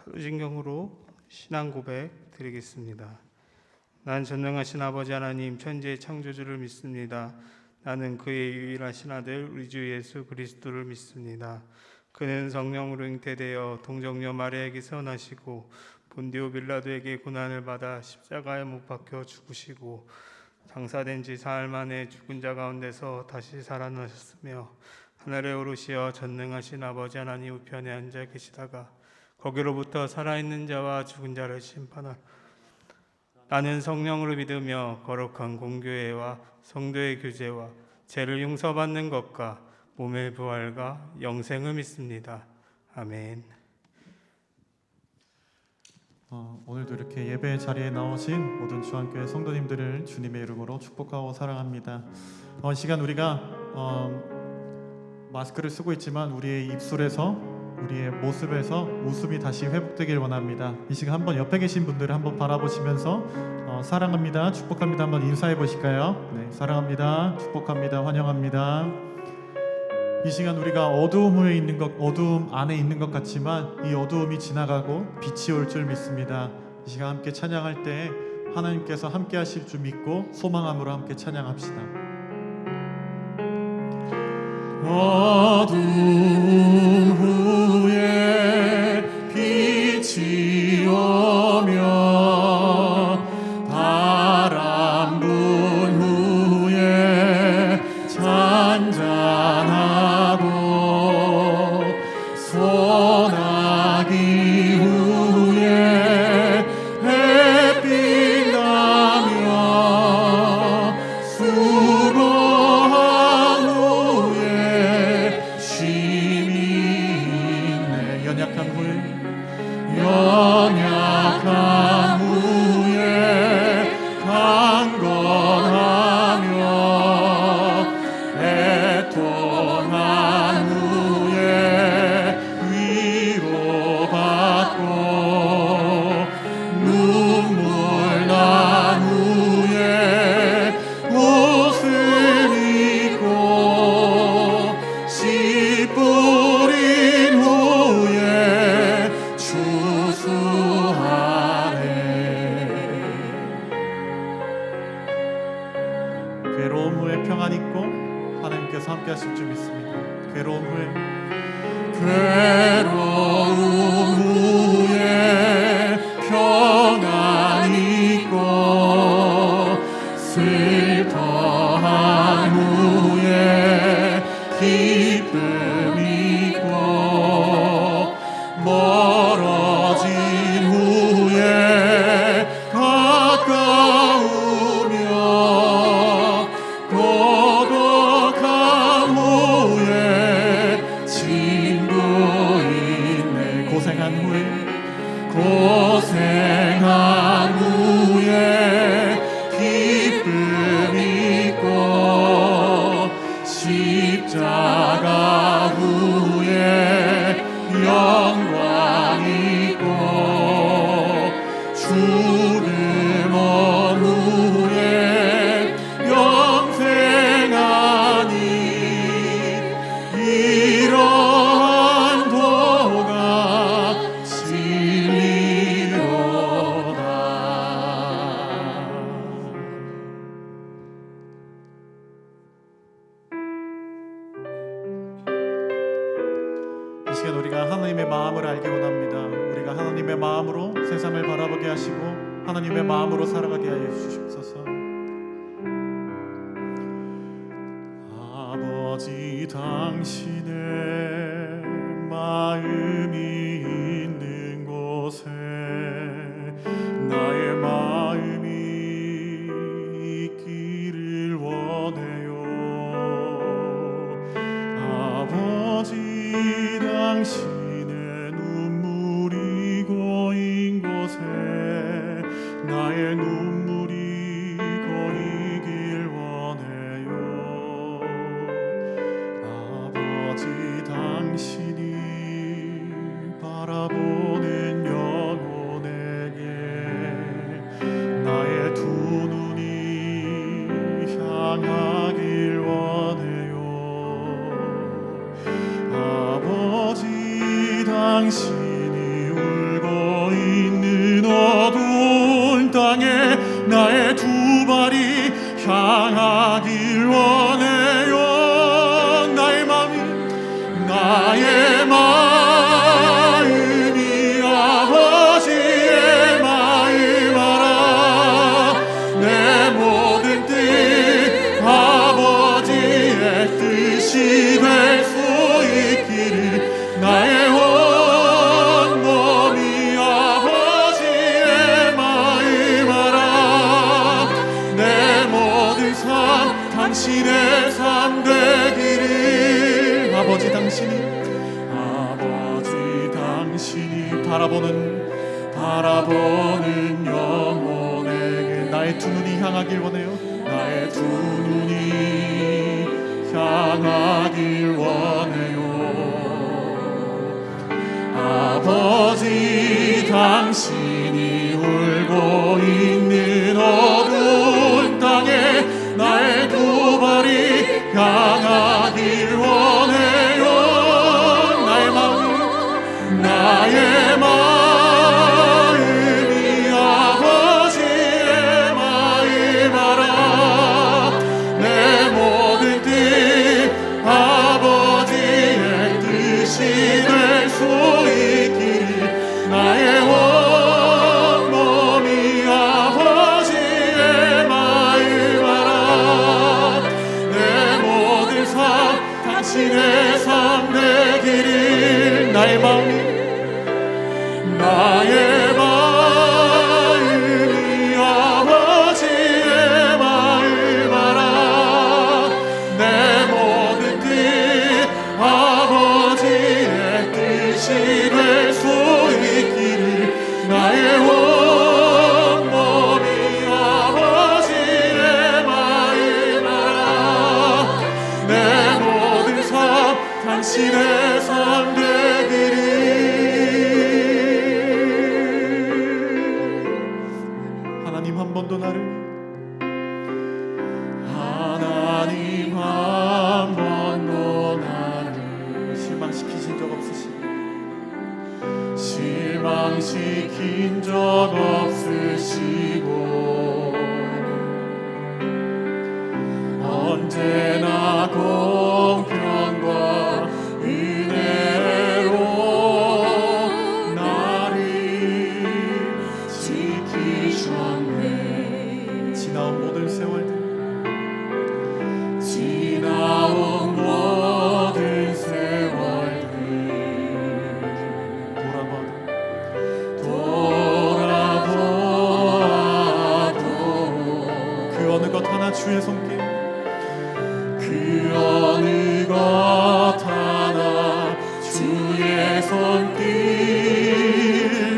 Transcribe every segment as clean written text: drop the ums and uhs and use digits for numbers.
사도신경으로 신앙 고백 드리겠습니다. 난 전능하신 아버지 하나님 천지의 창조주를 믿습니다. 나는 그의 유일하신 아들 우리 주 예수 그리스도를 믿습니다. 그는 성령으로 잉태되어 동정녀 마리아에게서 나시고 본디오 빌라도에게 고난을 받아 십자가에 못 박혀 죽으시고 장사된 지 사흘 만에 죽은 자 가운데서 다시 살아나셨으며 하늘에 오르시어 전능하신 아버지 하나님 우편에 앉아 계시다가 거기로부터 살아있는 자와 죽은 자를 심판하라. 나는 성령으로 믿으며 거룩한 공교회와 성도의 교제와 죄를 용서받는 것과 몸의 부활과 영생을 믿습니다. 아멘. 오늘도 이렇게 예배 자리에 나오신 모든 주안교회 성도님들을 주님의 이름으로 축복하고 사랑합니다. 이 시간 우리가 마스크를 쓰고 있지만 우리의 입술에서 우리의 모습에서 웃음이 다시 회복되길 원합니다. 이 시간 한번 옆에 계신 분들을 한번 바라보시면서 사랑합니다, 축복합니다 한번 인사해 보실까요? 네, 사랑합니다, 축복합니다, 환영합니다. 이 시간 우리가 어두움 안에 있는 것 같지만 이 어두움이 지나가고 빛이 올 줄 믿습니다. 이 시간 함께 찬양할 때 하나님께서 함께 하실 줄 믿고 소망함으로 함께 찬양합시다. 어두움 후에 빛이 오며 바람 분 후에 잔잔하고 소나기 후에 햇빛 나며 수고한 후에 쉼이 있네. 연약한 후에 강건하며 애통한 후에 위로받고 눈물 난 후에 옷을 입고 씨 뿌린 후에 추수하네. 괴로움 후에 평안 있고 하나님께서 함께 하실 줄 믿습니다. 괴로움 후에 평안 있고 슬퍼한 후에 기쁨 있고 멀어진 후에 가까우며 고독한 후에 친구 있네. 고생한 후에 기쁨 있고 십자가 후에 영광 있고 죽음 온 후에 영생하니 이러한 도가 진리로다. 이 시간 우리가 하나님의 마음을 알기 원합니다. 우리가 하나님의 마음으로 세상을 바라보게 하시고 하나님의 마음으로 살아가게 하여 주시옵소서. 아버지 당신의 마음이 있는 곳에 나의 마음이 있기를 원해요. 아버지 당신의 눈물이 고인 곳에 나의 눈물이 고이길 원해요. 아버지 당신이 바라보는 영혼에게 나의 두 눈이 향하길 원해요. 아버지 당신이 울고 뜻이 될 수 있기를 나의 온몸이 아버지의 마음 알아. 내 모든 삶 당신의 삶 되기를. 아버지 당신이 바라보는 영혼에게 나의 두 눈이 향하길 원해요. 나의 두 눈이 향하길 원해요. 아버지 당신이 울고 있는 어두운 땅에 나의 두 발이 향하길 원해요. 나의 마음이 아버지의 마음 알아. 내 모든 뜻 아버지의 뜻이 될 수 있기를 나의 온몸이 아버지의 마음 알아. 내 모든 삶 당신의 삶 되기를. 나의 마음이 아버지의 마음 알아. 내 모든 뜻 아버지의 뜻이 될 수 있기를 나의 온몸이 아버지의 마음 알아. 내 모든 삶 당신의 삶 되기를. 한 번도 나를 실망시키신 적 없으시고 언제나 공평과 은혜로 나를 지키셨네. 지나온 모든 세월들 돌아보아도 그 어느 것 하나 주의 손길, 그 어느 것 하나 주의 손길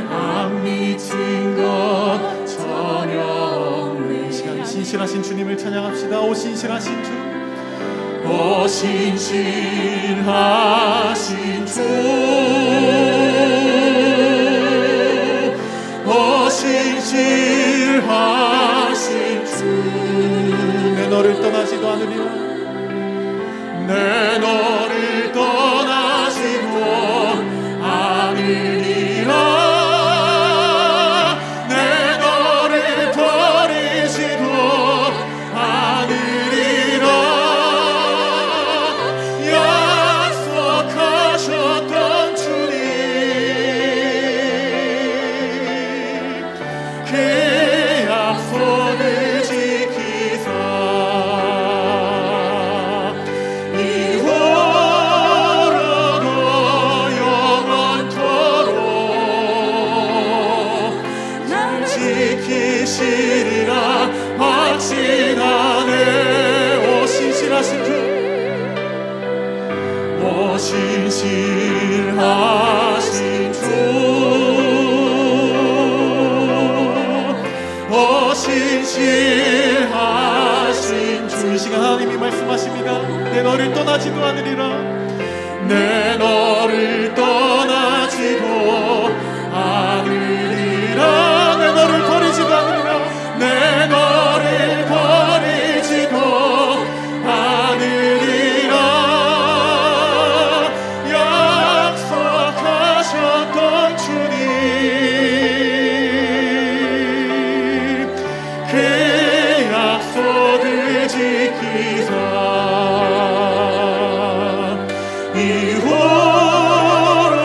안 미친 것 전혀 없네. 이 시간 신실하신 주님을 찬양합시다. 오 신실하신 주, 오 신실하신 주, 오 신실하신 주. 내 너를 떠나지도 않으리라. 내 너를 떠나지도 않으리라. 내 너를 버리지도 않으리라. 약속하셨던 주님, 그 약속을 지키사 이후로도 영원토록 날 지키시리라 확신하네. 오 신실하신 주, 오 신실하신 주, 오 신실하신 주. 이 시간 하나님이 말씀하십니다. 내 너를 떠나지도 않으리라. 내 너를 떠나지도 않으리라. 내 너를 버리지도 않으리라. 내 너를 버리지도 않으리라. 약속하셨던 주님, 그 약속을 지키사 이후로도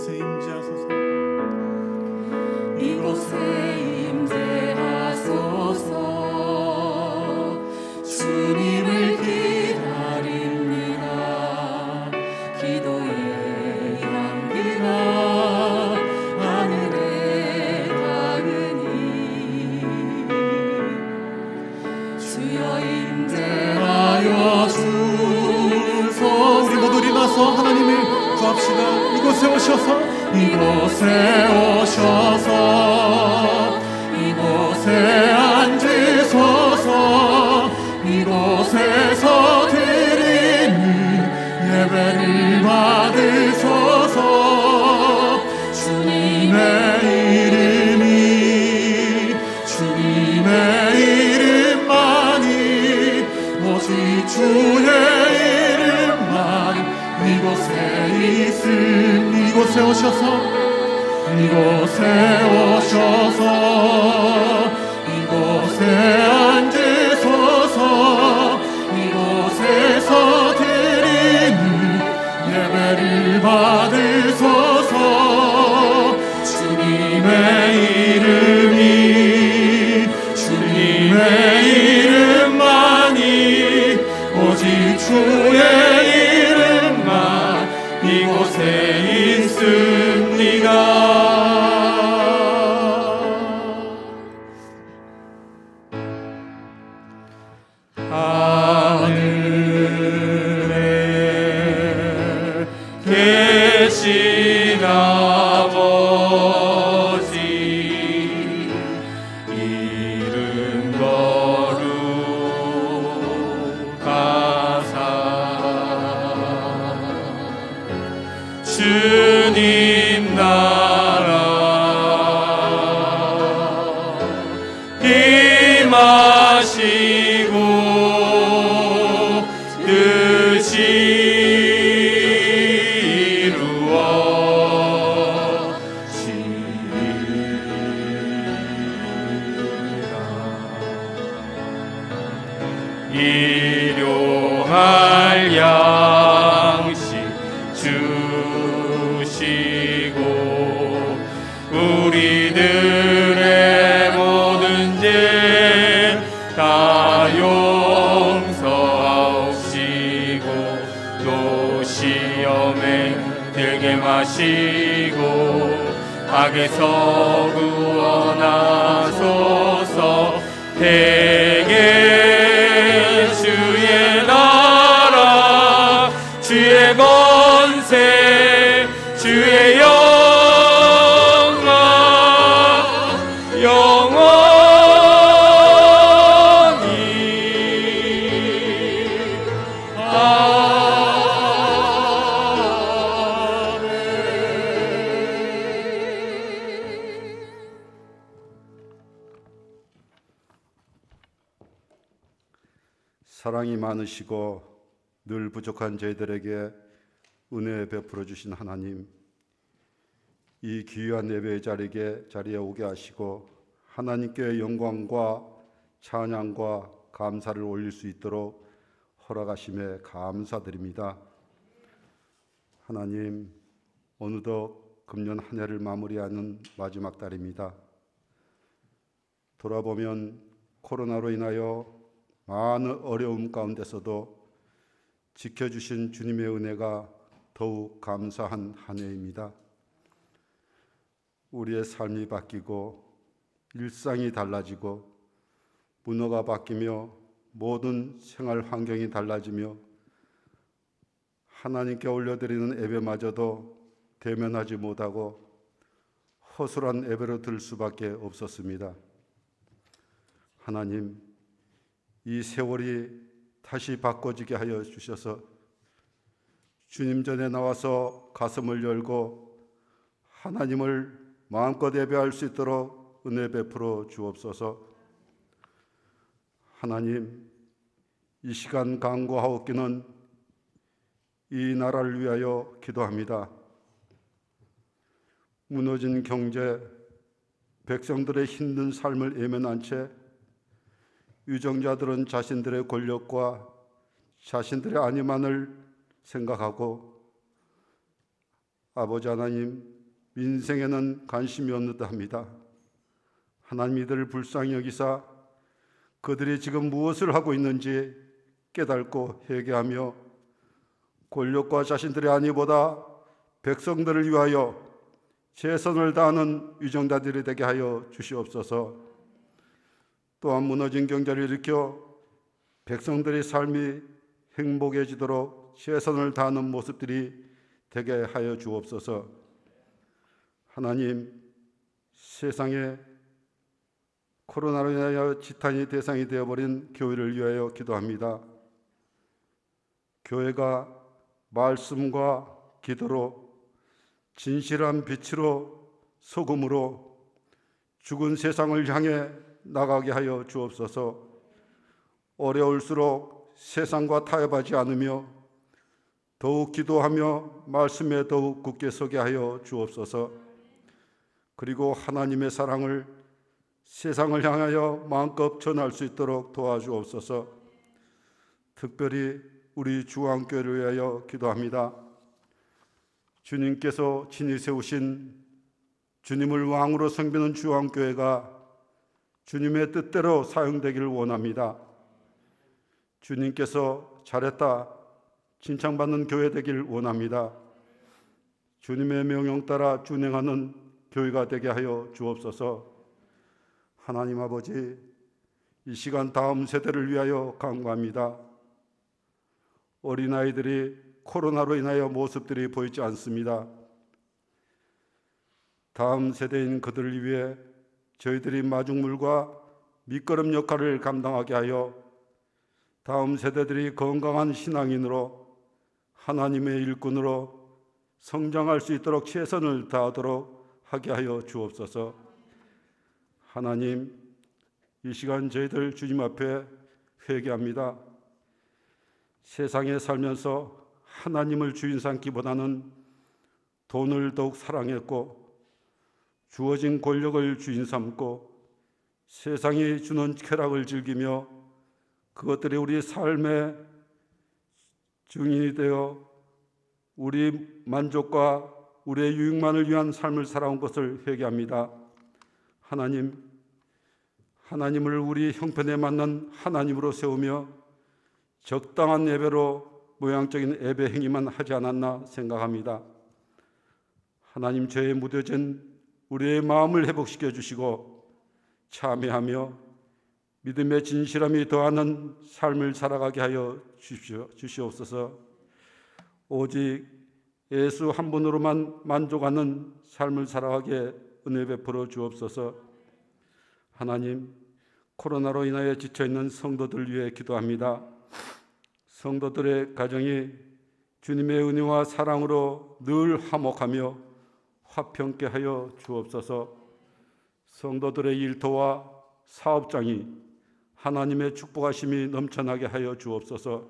이곳에 임재하소서. 이곳에 임재하소서. 주님을 기다립니다. 기도의 향기가 하늘에 닿으니 주여 임재하여 주소서. 우리 모두 일어나서 하나님을 구합시다. 이곳에 오셔서, 이곳에 오셔서 이곳에 앉으소서. 이곳에서 드리는 예배를 받으소서. 주님의 이름만이 오직 주의 이름만 이곳에 있음. 이곳에 오셔서, 이곳에 오셔서 이곳에 앉으소서. 이곳에서 드리는 예배를 받으소서. 주님의 이름만이 오직 주의 이름만 이곳에 있습니다. 하늘에 계신 아버지 이름 거룩하사 주님 나라 임하시고 뜻이 이루어지리라. 일용할 양식 주시고 우리들의 모든 죄 다 용서하옵시고 또 시험에 들게 마시고 악에서 구원하소서. 대개 주의 나라 주의 권세 주의 영광 영원히 사랑이 많으시고 늘 부족한 저희들에게 은혜 베풀어 주신 하나님, 이 귀한 예배의 자리에 오게 하시고 하나님께 영광과 찬양과 감사를 올릴 수 있도록 허락하심에 감사드립니다. 하나님, 어느덧 금년 한 해를 마무리하는 마지막 달입니다. 돌아보면 코로나로 인하여 많은 어려움 가운데서도 지켜주신 주님의 은혜가 더욱 감사한 한 해입니다. 우리의 삶이 바뀌고 일상이 달라지고 문화가 바뀌며 모든 생활 환경이 달라지며 하나님께 올려드리는 예배마저도 대면하지 못하고 허술한 예배로 들 수밖에 없었습니다. 하나님, 이 세월이 다시 바꿔지게 하여 주셔서 주님 전에 나와서 가슴을 열고 하나님을 마음껏 예배할 수 있도록 은혜 베풀어 주옵소서. 하나님, 이 시간 간구하옵기는 이 나라를 위하여 기도합니다. 무너진 경제, 백성들의 힘든 삶을 외면한 채 유정자들은 자신들의 권력과 자신들의 안위만을 생각하고 아버지 하나님, 민생에는 관심이 없는 듯합니다. 하나님, 이들을 불쌍히 여기사 그들이 지금 무엇을 하고 있는지 깨닫고 회개하며 권력과 자신들의 안위보다 백성들을 위하여 최선을 다하는 위정자들이 되게 하여 주시옵소서. 또한 무너진 경제를 일으켜 백성들의 삶이 행복해지도록 최선을 다하는 모습들이 되게 하여 주옵소서. 하나님, 세상에 코로나로 인하여 지탄이 대상이 되어버린 교회를 위하여 기도합니다. 교회가 말씀과 기도로 진실한 빛으로 소금으로 죽은 세상을 향해 나가게 하여 주옵소서. 어려울수록 세상과 타협하지 않으며 더욱 기도하며 말씀에 더욱 굳게 서게 하여 주옵소서. 그리고 하나님의 사랑을 세상을 향하여 마음껏 전할 수 있도록 도와주옵소서. 특별히 우리 중앙교회를 위하여 기도합니다. 주님께서 친히 세우신 주님을 왕으로 섬기는 중앙교회가 주님의 뜻대로 사용되기를 원합니다. 주님께서 잘했다 칭찬받는 교회 되길 원합니다. 주님의 명령 따라 준행하는 교회가 되게 하여 주옵소서. 하나님 아버지, 이 시간 다음 세대를 위하여 간구합니다. 어린아이들이 코로나로 인하여 모습들이 보이지 않습니다. 다음 세대인 그들을 위해 저희들이 마중물과 밑거름 역할을 감당하게 하여 다음 세대들이 건강한 신앙인으로 하나님의 일꾼으로 성장할 수 있도록 최선을 다하도록 하게 하여 주옵소서. 하나님, 이 시간 저희들 주님 앞에 회개합니다. 세상에 살면서 하나님을 주인 삼기보다는 돈을 더욱 사랑했고 주어진 권력을 주인 삼고 세상이 주는 쾌락을 즐기며 그것들이 우리 삶의 증인이 되어 우리 만족과 우리의 유익만을 위한 삶을 살아온 것을 회개합니다. 하나님을 우리 형편에 맞는 하나님으로 세우며 적당한 예배로 모양적인 예배 행위만 하지 않았나 생각합니다. 하나님, 죄에 무뎌진 우리의 마음을 회복시켜 주시고 참회하며 믿음의 진실함이 더하는 삶을 살아가게 하여 주시옵소서. 오직 예수 한 분으로만 만족하는 삶을 살아가게 은혜 베풀어 주옵소서. 하나님, 코로나로 인하여 지쳐있는 성도들 위해 기도합니다. 성도들의 가정이 주님의 은혜와 사랑으로 늘 화목하며 화평케 하여 주옵소서. 성도들의 일터와 사업장이 하나님의 축복하심이 넘쳐나게 하여 주옵소서.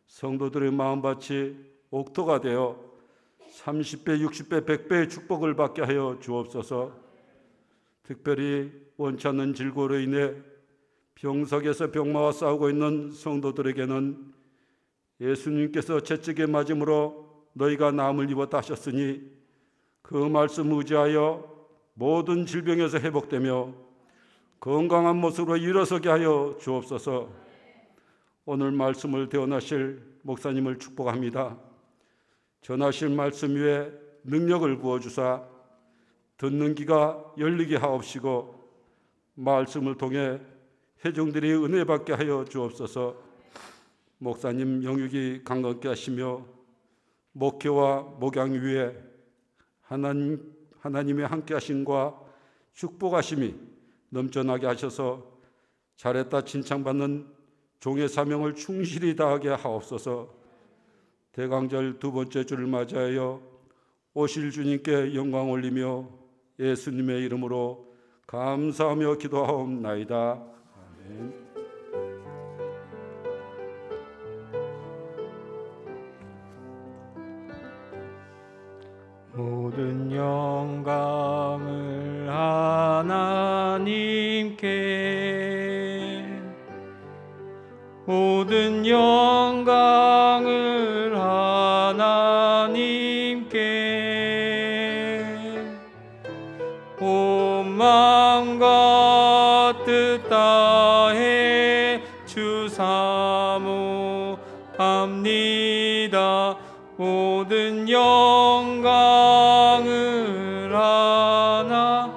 성도들의 마음밭이 옥토가 되어 30배, 60배, 100배의 축복을 받게 하여 주옵소서. 특별히 원치 않는 질고로 인해 병석에서 병마와 싸우고 있는 성도들에게는 예수님께서 채찍에 맞음으로 너희가 나음을 입었다 하셨으니 그 말씀 의지하여 모든 질병에서 회복되며 건강한 모습으로 일어서게 하여 주옵소서. 오늘 말씀을 대언하실 목사님을 축복합니다. 전하실 말씀 위에 능력을 부어주사 듣는 귀가 열리게 하옵시고 말씀을 통해 회중들이 은혜 받게 하여 주옵소서. 목사님 영육이 강건케 하시며 목회와 목양 위에 하나님의 함께 하심과 축복하심이 넘쳐나게 하셔서 잘했다 칭찬받는 종의 사명을 충실히 다하게 하옵소서. 대강절 두 번째 주를 맞이하여 오실 주님께 영광 올리며 예수님의 이름으로 감사하며 기도하옵나이다. 아멘. 모든 영광을 하나님께, 모든 영광을 하나님께, 모든 영광을 하나님께.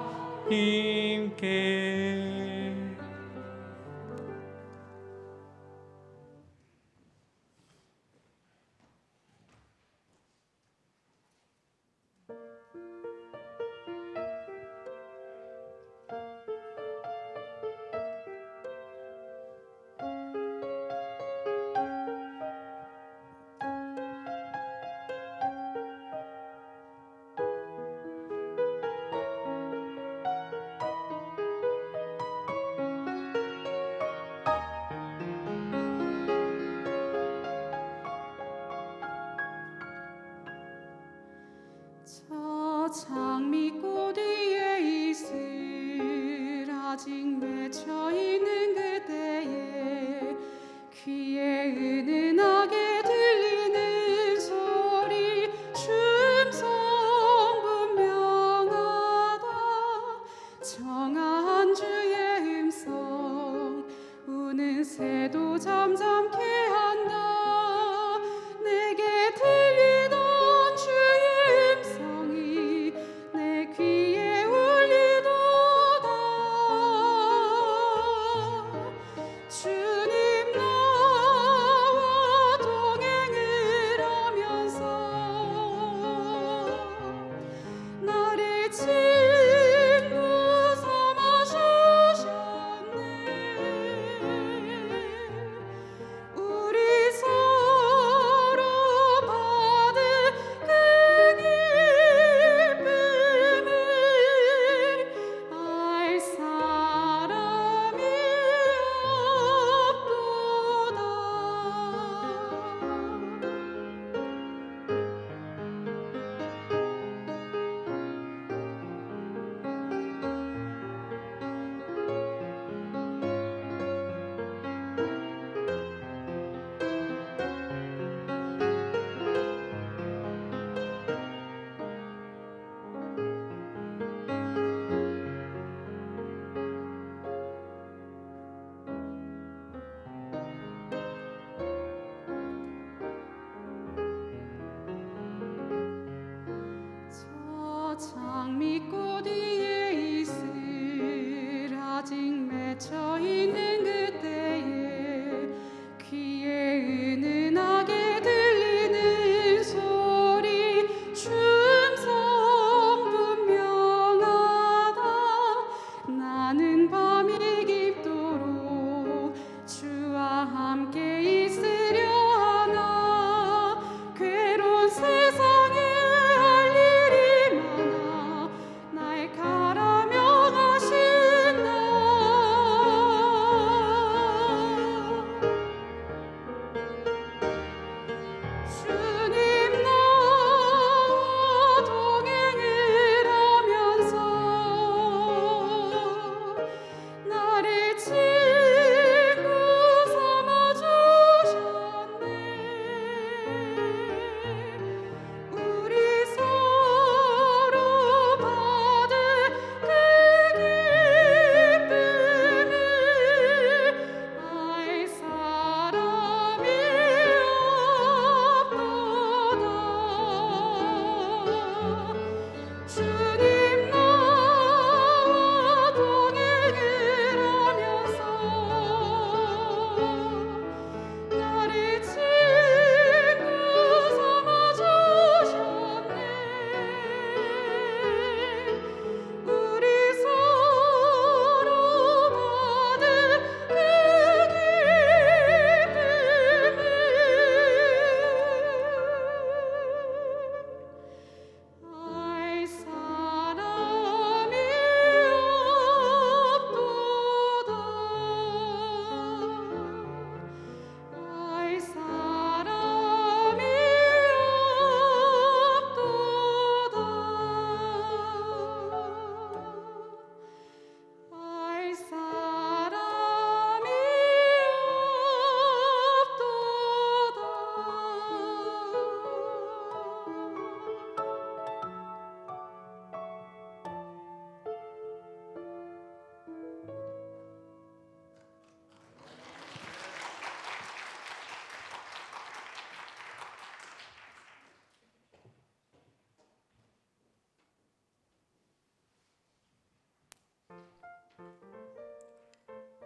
저 장미꽃 위에 이슬 아직 맺혀 있는 그때에 귀에 은은하게 들리는 소리 춤성 분명하다. 정한 주의 음성 우는 새도 잠잠케 한다. 내게 들리던 주의 음성이 내 귀에 울리도다.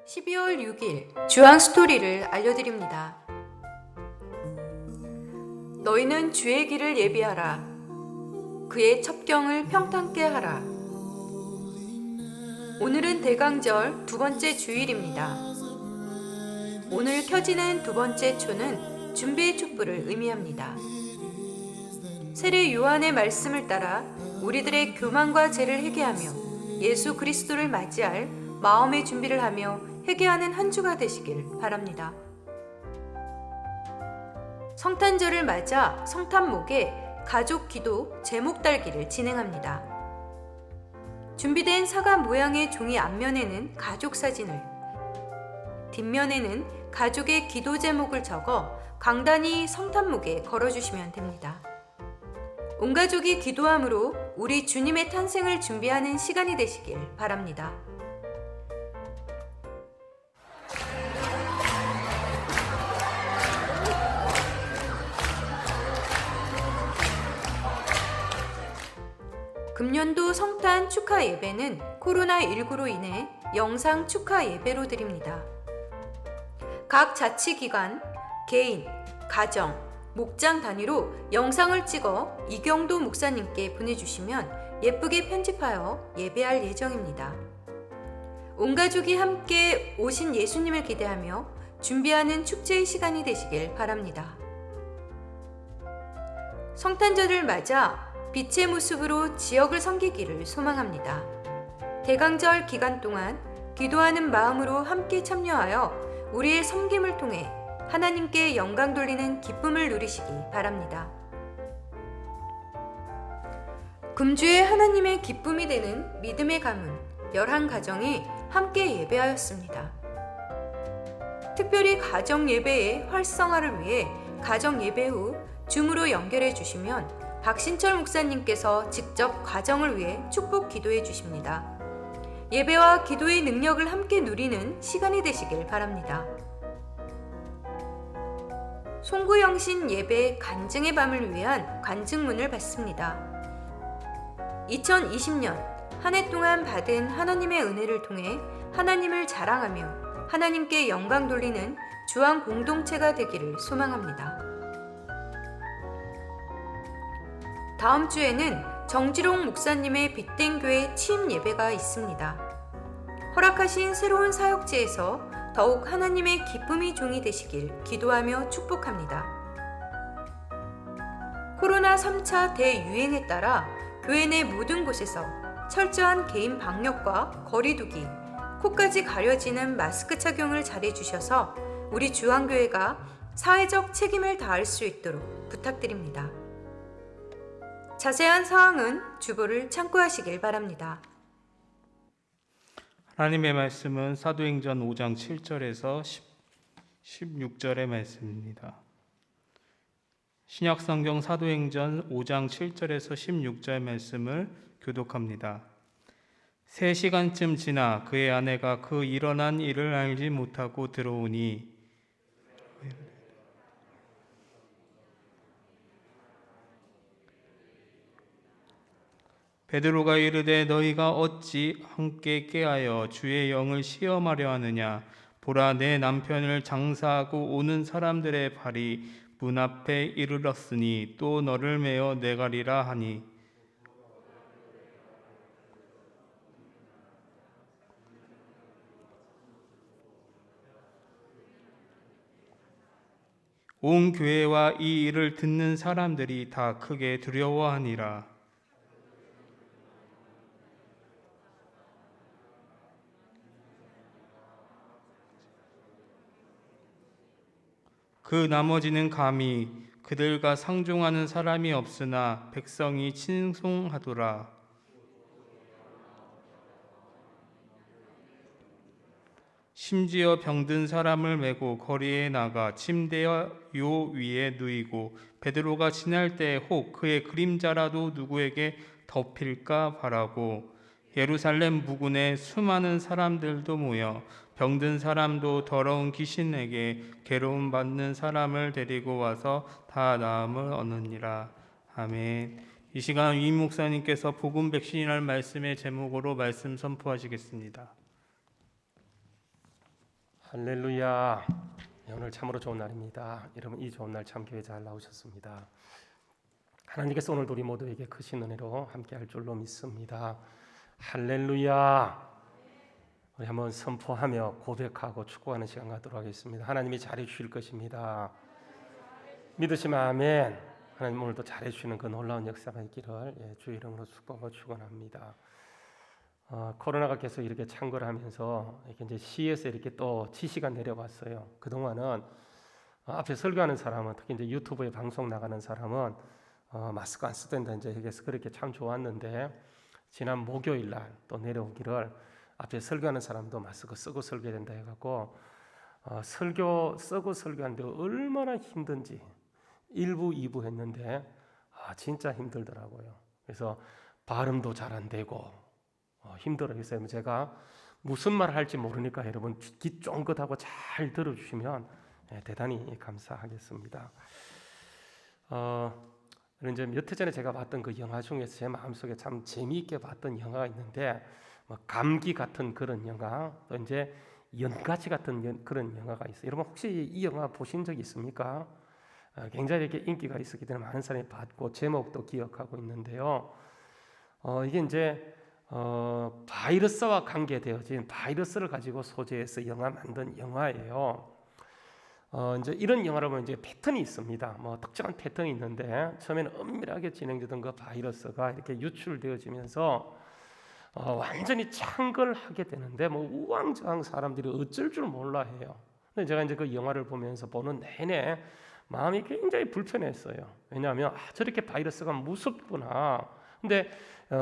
12월 6일 주앙 스토리를 알려드립니다. 너희는 주의 길을 예비하라. 그의 첩경을 평탄케 하라. 오늘은 대강절 두 번째 주일입니다. 오늘 켜지는 두 번째 초는 준비의 촛불을 의미합니다. 세례 요한의 말씀을 따라 우리들의 교만과 죄를 회개하며 예수 그리스도를 맞이할 마음의 준비를 하며 회개하는 한 주가 되시길 바랍니다. 성탄절을 맞아 성탄목에 가족 기도 제목 달기를 진행합니다. 준비된 사과 모양의 종이 앞면에는 가족 사진을, 뒷면에는 가족의 기도 제목을 적어 강단이 성탄목에 걸어주시면 됩니다. 온 가족이 기도함으로 우리 주님의 탄생을 준비하는 시간이 되시길 바랍니다. 금년도 성탄 축하 예배는 코로나19로 인해 영상 축하 예배로 드립니다. 각 자치기관, 개인, 가정, 목장 단위로 영상을 찍어 이경도 목사님께 보내주시면 예쁘게 편집하여 예배할 예정입니다. 온 가족이 함께 오신 예수님을 기대하며 준비하는 축제의 시간이 되시길 바랍니다. 성탄절을 맞아 빛의 모습으로 지역을 섬기기를 소망합니다. 대강절 기간 동안 기도하는 마음으로 함께 참여하여 우리의 섬김을 통해 하나님께 영광 돌리는 기쁨을 누리시기 바랍니다. 금주에 하나님의 기쁨이 되는 믿음의 가문 11가정이 함께 예배하였습니다. 특별히 가정 예배의 활성화를 위해 가정 예배 후 줌으로 연결해 주시면 박신철 목사님께서 직접 가정을 위해 축복 기도해 주십니다. 예배와 기도의 능력을 함께 누리는 시간이 되시길 바랍니다. 송구영신 예배 간증의 밤을 위한 간증문을 받습니다. 2020년 한 해 동안 받은 하나님의 은혜를 통해 하나님을 자랑하며 하나님께 영광 돌리는 주안 공동체가 되기를 소망합니다. 다음 주에는 정지롱 목사님의 빛된 교회 취임 예배가 있습니다. 허락하신 새로운 사역지에서 더욱 하나님의 기쁨이 종이 되시길 기도하며 축복합니다. 코로나 3차 대유행에 따라 교회 내 모든 곳에서 철저한 개인 방역과 거리 두기, 코까지 가려지는 마스크 착용을 잘해 주셔서 우리 주안교회가 사회적 책임을 다할 수 있도록 부탁드립니다. 자세한 사항은 주보를 참고하시길 바랍니다. 하나님의 말씀은 사도행전 5장 7절에서 16절의 말씀입니다. 신약성경 사도행전 5장 7절에서 16절 말씀을 교독합니다. 3시간쯤 지나 그의 아내가 그 일어난 일을 알지 못하고 들어오니 베드로가 이르되 너희가 어찌 함께 깨하여 주의 영을 시험하려 하느냐. 보라, 내 남편을 장사하고 오는 사람들의 발이 문 앞에 이르렀으니 또 너를 메어 내가리라 하니 온 교회와 이 일을 듣는 사람들이 다 크게 두려워하니라. 그 나머지는 감히 그들과 상종하는 사람이 없으나 백성이 친송하더라. 심지어 병든 사람을 메고 거리에 나가 침대와 요 위에 누이고 베드로가 지날 때 혹 그의 그림자라도 누구에게 덮일까 바라고 예루살렘 부근에 수많은 사람들도 모여 병든 사람도 더러운 귀신에게 괴로움 받는 사람을 데리고 와서 다 나음을 얻느니라. 아멘. 이 시간 위 목사님께서 복음 백신이라는 말씀의 제목으로 말씀 선포하시겠습니다. 할렐루야. 오늘 참으로 좋은 날입니다. 여러분 이 좋은 날 참 교회 잘 나오셨습니다. 하나님께서 오늘 우리 모두에게 크신 은혜로 함께할 줄로 믿습니다. 할렐루야. 우리 한번 선포하며 고백하고 축복하는 시간 갖도록 하겠습니다. 하나님이 잘해 주실 것입니다. 믿으시면 아멘. 하나님 오늘도 잘해 주시는 그 놀라운 역사가 있기를 주의 이름으로 축복하고 축원합니다. 코로나가 계속 이렇게 창궐하면서 이렇게 이제 시에서 이렇게 또 지시가 내려왔어요. 그 동안은 앞에 설교하는 사람은 특히 이제 유튜브에 방송 나가는 사람은 마스크 안 써도 된다 이제 해서 그렇게 참 좋았는데 지난 목요일 날 또 내려오기를 앞에 설교하는 사람도 마스크 쓰고 설교해야 된다 해갖고 설교 쓰고 설교하는데 얼마나 힘든지 1부, 2부 했는데 진짜 힘들더라고요. 그래서 발음도 잘 안 되고 힘들어요. 그래서 제가 무슨 말을 할지 모르니까 여러분 귀 쫑긋하고 잘 들어주시면 대단히 감사하겠습니다. 이제 몇 해 전에 제가 봤던 그 영화 중에서 제 마음속에 참 재미있게 봤던 영화가 있는데 감기 같은 그런 영화, 또 이제 연가시 같은 그런 영화가 있어요. 여러분 혹시 이 영화 보신 적 있습니까? 굉장히 이렇게 인기가 있었기 때문에 많은 사람이 봤고 제목도 기억하고 있는데요. 이게 이제 바이러스와 관계되어진 바이러스를 가지고 소재해서 영화 만든 영화예요. 이제 이런 영화를 보면 이제 패턴이 있습니다. 뭐 특정한 패턴이 있는데 처음에는 엄밀하게 진행되던 그 바이러스가 이렇게 유출되어지면서 완전히 창궐하게 되는데 뭐 우왕좌왕 사람들이 어쩔 줄 몰라 해요. 근데 제가 이제 그 영화를 보면서 보는 내내 마음이 굉장히 불편했어요. 왜냐하면 저렇게 바이러스가 무섭구나. 근데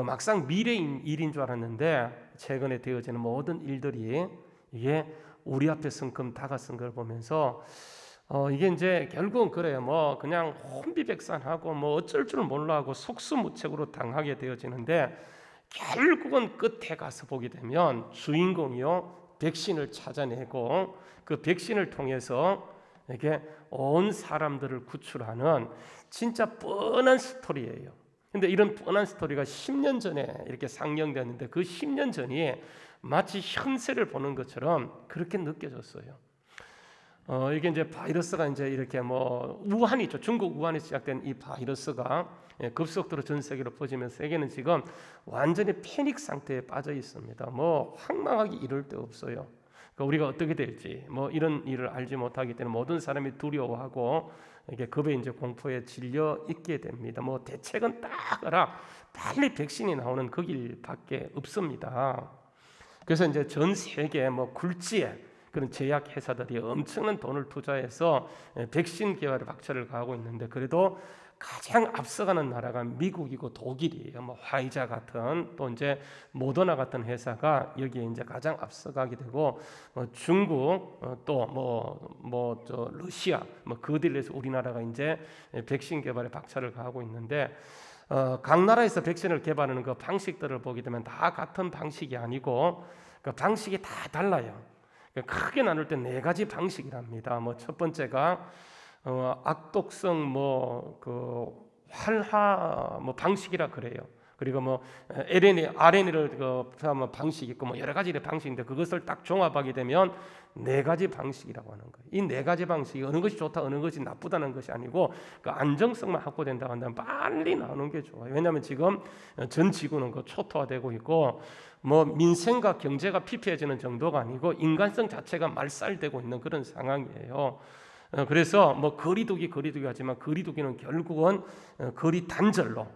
막상 미래인 일인 줄 알았는데 최근에 되어지는 모든 일들이 이게 우리 앞에 성큼 다가선 걸 보면서 이게 이제 결국은 그래요. 뭐 그냥 혼비백산하고 뭐 어쩔 줄 몰라 하고 속수무책으로 당하게 되어지는데 결국은 끝에 가서 보게 되면 주인공이요 백신을 찾아내고 그 백신을 통해서 이렇게 온 사람들을 구출하는 진짜 뻔한 스토리예요. 근데 이런 뻔한 스토리가 10년 전에 이렇게 상영되었는데 그 10년 전이 마치 현세를 보는 것처럼 그렇게 느껴졌어요. 이게 이제 바이러스가 이제 이렇게 뭐 우한이죠. 중국 우한에서 시작된 이 바이러스가 급속도로 전 세계로 퍼지면서 세계는 지금 완전히 패닉 상태에 빠져 있습니다. 뭐 황망하기 이를 데 없어요. 그러니까 우리가 어떻게 될지 뭐 이런 일을 알지 못하기 때문에 모든 사람이 두려워하고 이게 급에 이제 공포에 질려 있게 됩니다. 뭐 대책은 딱 알아. 빨리 백신이 나오는 그 길밖에 없습니다. 그래서 이제 전 세계 뭐 굴지에 그런 제약 회사들이 엄청난 돈을 투자해서 백신 개발에 박차를 가하고 있는데 그래도 가장 앞서가는 나라가 미국이고 독일이에요. 뭐 화이자 같은 또 이제 모더나 같은 회사가 여기에 이제 가장 앞서가게 되고 중국 또 뭐 러시아 뭐 그들에서 우리나라가 이제 백신 개발에 박차를 가하고 있는데 각 나라에서 백신을 개발하는 그 방식들을 보게 되면 다 같은 방식이 아니고 그 방식이 다 달라요. 크게 나눌 때 4가지 방식이랍니다. 뭐 첫 번째가 악독성 활화 방식이라 그래요. 그리고 뭐 RNA를 방식이 있고 뭐 여러 가지 방식인데 그것을 딱 종합하게 되면 4가지 방식이라고 하는 거예요. 이 4가지 방식이 어느 것이 좋다, 어느 것이 나쁘다는 것이 아니고 그 안정성만 확보된다고 한다면 빨리 나오는 게 좋아요. 왜냐하면 지금 전 지구는 그 초토화되고 있고 뭐 민생과 경제가 피폐해지는 정도가 아니고 인간성 자체가 말살되고 있는 그런 상황이에요. 그래서 뭐 거리두기 하지만 거리두기는 결국은 거리 단절로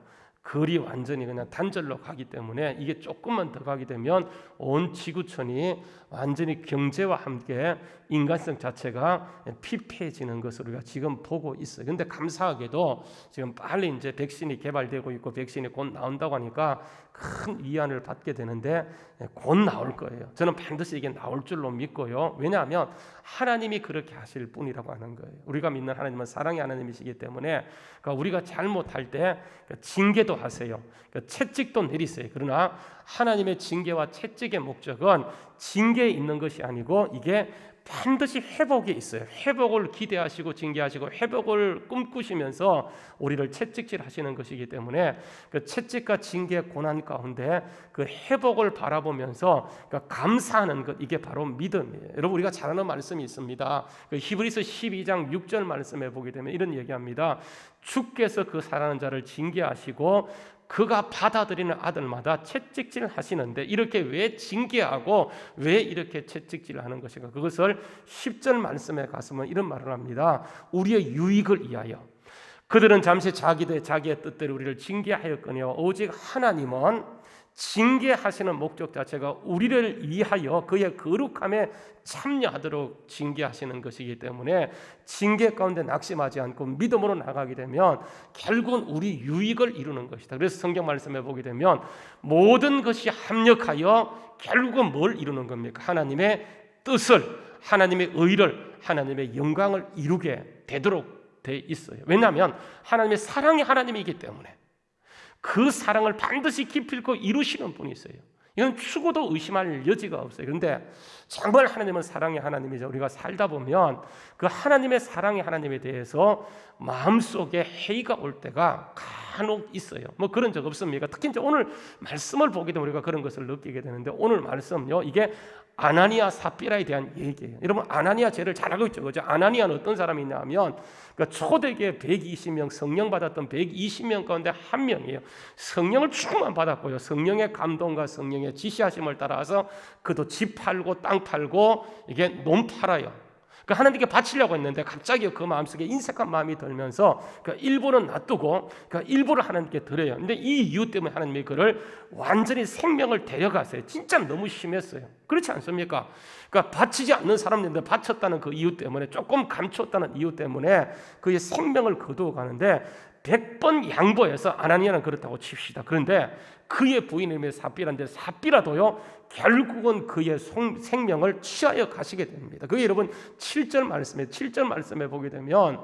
거리 완전히 그냥 단절로 가기 때문에 이게 조금만 더 가게 되면 온 지구촌이 완전히 경제와 함께 인간성 자체가 피폐해지는 것을 우리가 지금 보고 있어요. 그런데 감사하게도 지금 빨리 이제 백신이 개발되고 있고 백신이 곧 나온다고 하니까 큰 위안을 받게 되는데 곧 나올 거예요. 저는 반드시 이게 나올 줄로 믿고요. 왜냐하면 하나님이 그렇게 하실 뿐이라고 하는 거예요. 우리가 믿는 하나님은 사랑의 하나님이시기 때문에 그러니까 우리가 잘못할 때 징계도 하세요. 채찍도 내리세요. 그러나 하나님의 징계와 채찍의 목적은 징계에 있는 것이 아니고 이게 반드시 회복이 있어요. 회복을 기대하시고 징계하시고 회복을 꿈꾸시면서 우리를 채찍질하시는 것이기 때문에 그 채찍과 징계 고난 가운데 그 회복을 바라보면서 감사하는 것, 이게 바로 믿음이에요. 여러분, 우리가 잘 아는 말씀이 있습니다. 그 히브리서 12장 6절 말씀에 보게 되면 이런 얘기합니다. 주께서 그 사랑하는 자를 징계하시고 그가 받아들이는 아들마다 채찍질 하시는데, 이렇게 왜 징계하고 왜 이렇게 채찍질을 하는 것인가? 그것을 10절 말씀에 가서는 이런 말을 합니다. 우리의 유익을 위하여 그들은 잠시 자기의 뜻대로 우리를 징계하였거니와 오직 하나님은 징계하시는 목적 자체가 우리를 위하여 그의 거룩함에 참여하도록 징계하시는 것이기 때문에 징계 가운데 낙심하지 않고 믿음으로 나가게 되면 결국은 우리 유익을 이루는 것이다. 그래서 성경 말씀에 보게 되면 모든 것이 합력하여 결국은 뭘 이루는 겁니까? 하나님의 뜻을, 하나님의 의를, 하나님의 영광을 이루게 되도록 돼 있어요. 왜냐하면 하나님의 사랑이 하나님이기 때문에 그 사랑을 반드시 기필코 이루시는 분이 있어요. 이건 죽어도 의심할 여지가 없어요. 그런데 정말 하나님은 사랑의 하나님이죠. 우리가 살다 보면 그 하나님의 사랑의 하나님에 대해서 마음속에 회의가 올 때가 간혹 있어요. 뭐 그런 적 없습니까? 특히 이제 오늘 말씀을 보게 되면 우리가 그런 것을 느끼게 되는데, 오늘 말씀요, 이게 아나니아 사피라에 대한 얘기예요. 여러분, 아나니아 죄를 잘 알고 있죠, 그죠? 아나니아는 어떤 사람이냐 하면 초대교회 120명, 성령 받았던 120명 가운데 한 명이에요. 성령을 충만 받았고요, 성령의 감동과 성령의 지시하심을 따라서 그도 집 팔고 땅 팔고 이게 논 팔아요. 하나님께 바치려고 했는데 갑자기 그 마음속에 인색한 마음이 들면서 일부는 놔두고 일부를 하나님께 드려요. 근데 이 이유 때문에 하나님이 그를 완전히 생명을 데려가세요. 진짜 너무 심했어요. 그렇지 않습니까? 바치지 않는 사람인데 바쳤다는 그 이유 때문에, 조금 감췄다는 이유 때문에 그의 생명을 거두어 가는데 100번 양보해서, 아나니아는 그렇다고 칩시다. 그런데 그의 부인임의 사피라인데 사피라도요 결국은 그의 생명을 취하여 가시게 됩니다. 그게 여러분 7절 말씀에 보게 되면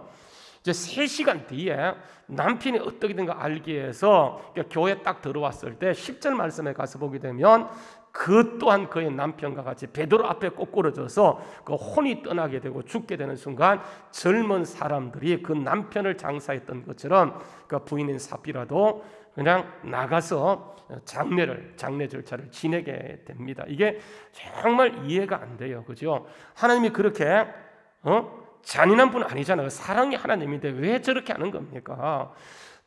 이제 3시간 뒤에 남편이 어떻게 된가 알기 위해서 교회에 딱 들어왔을 때 10절 말씀에 가서 보게 되면 그 또한 그의 남편과 같이 베드로 앞에 꼬꾸러져서 그 혼이 떠나게 되고 죽게 되는 순간 젊은 사람들이 그 남편을 장사했던 것처럼 그 부인인 사피라도 그냥 나가서 장례 절차를 지내게 됩니다. 이게 정말 이해가 안 돼요, 그죠? 하나님이 그렇게 잔인한 분 아니잖아요. 사랑의 하나님인데 왜 저렇게 하는 겁니까?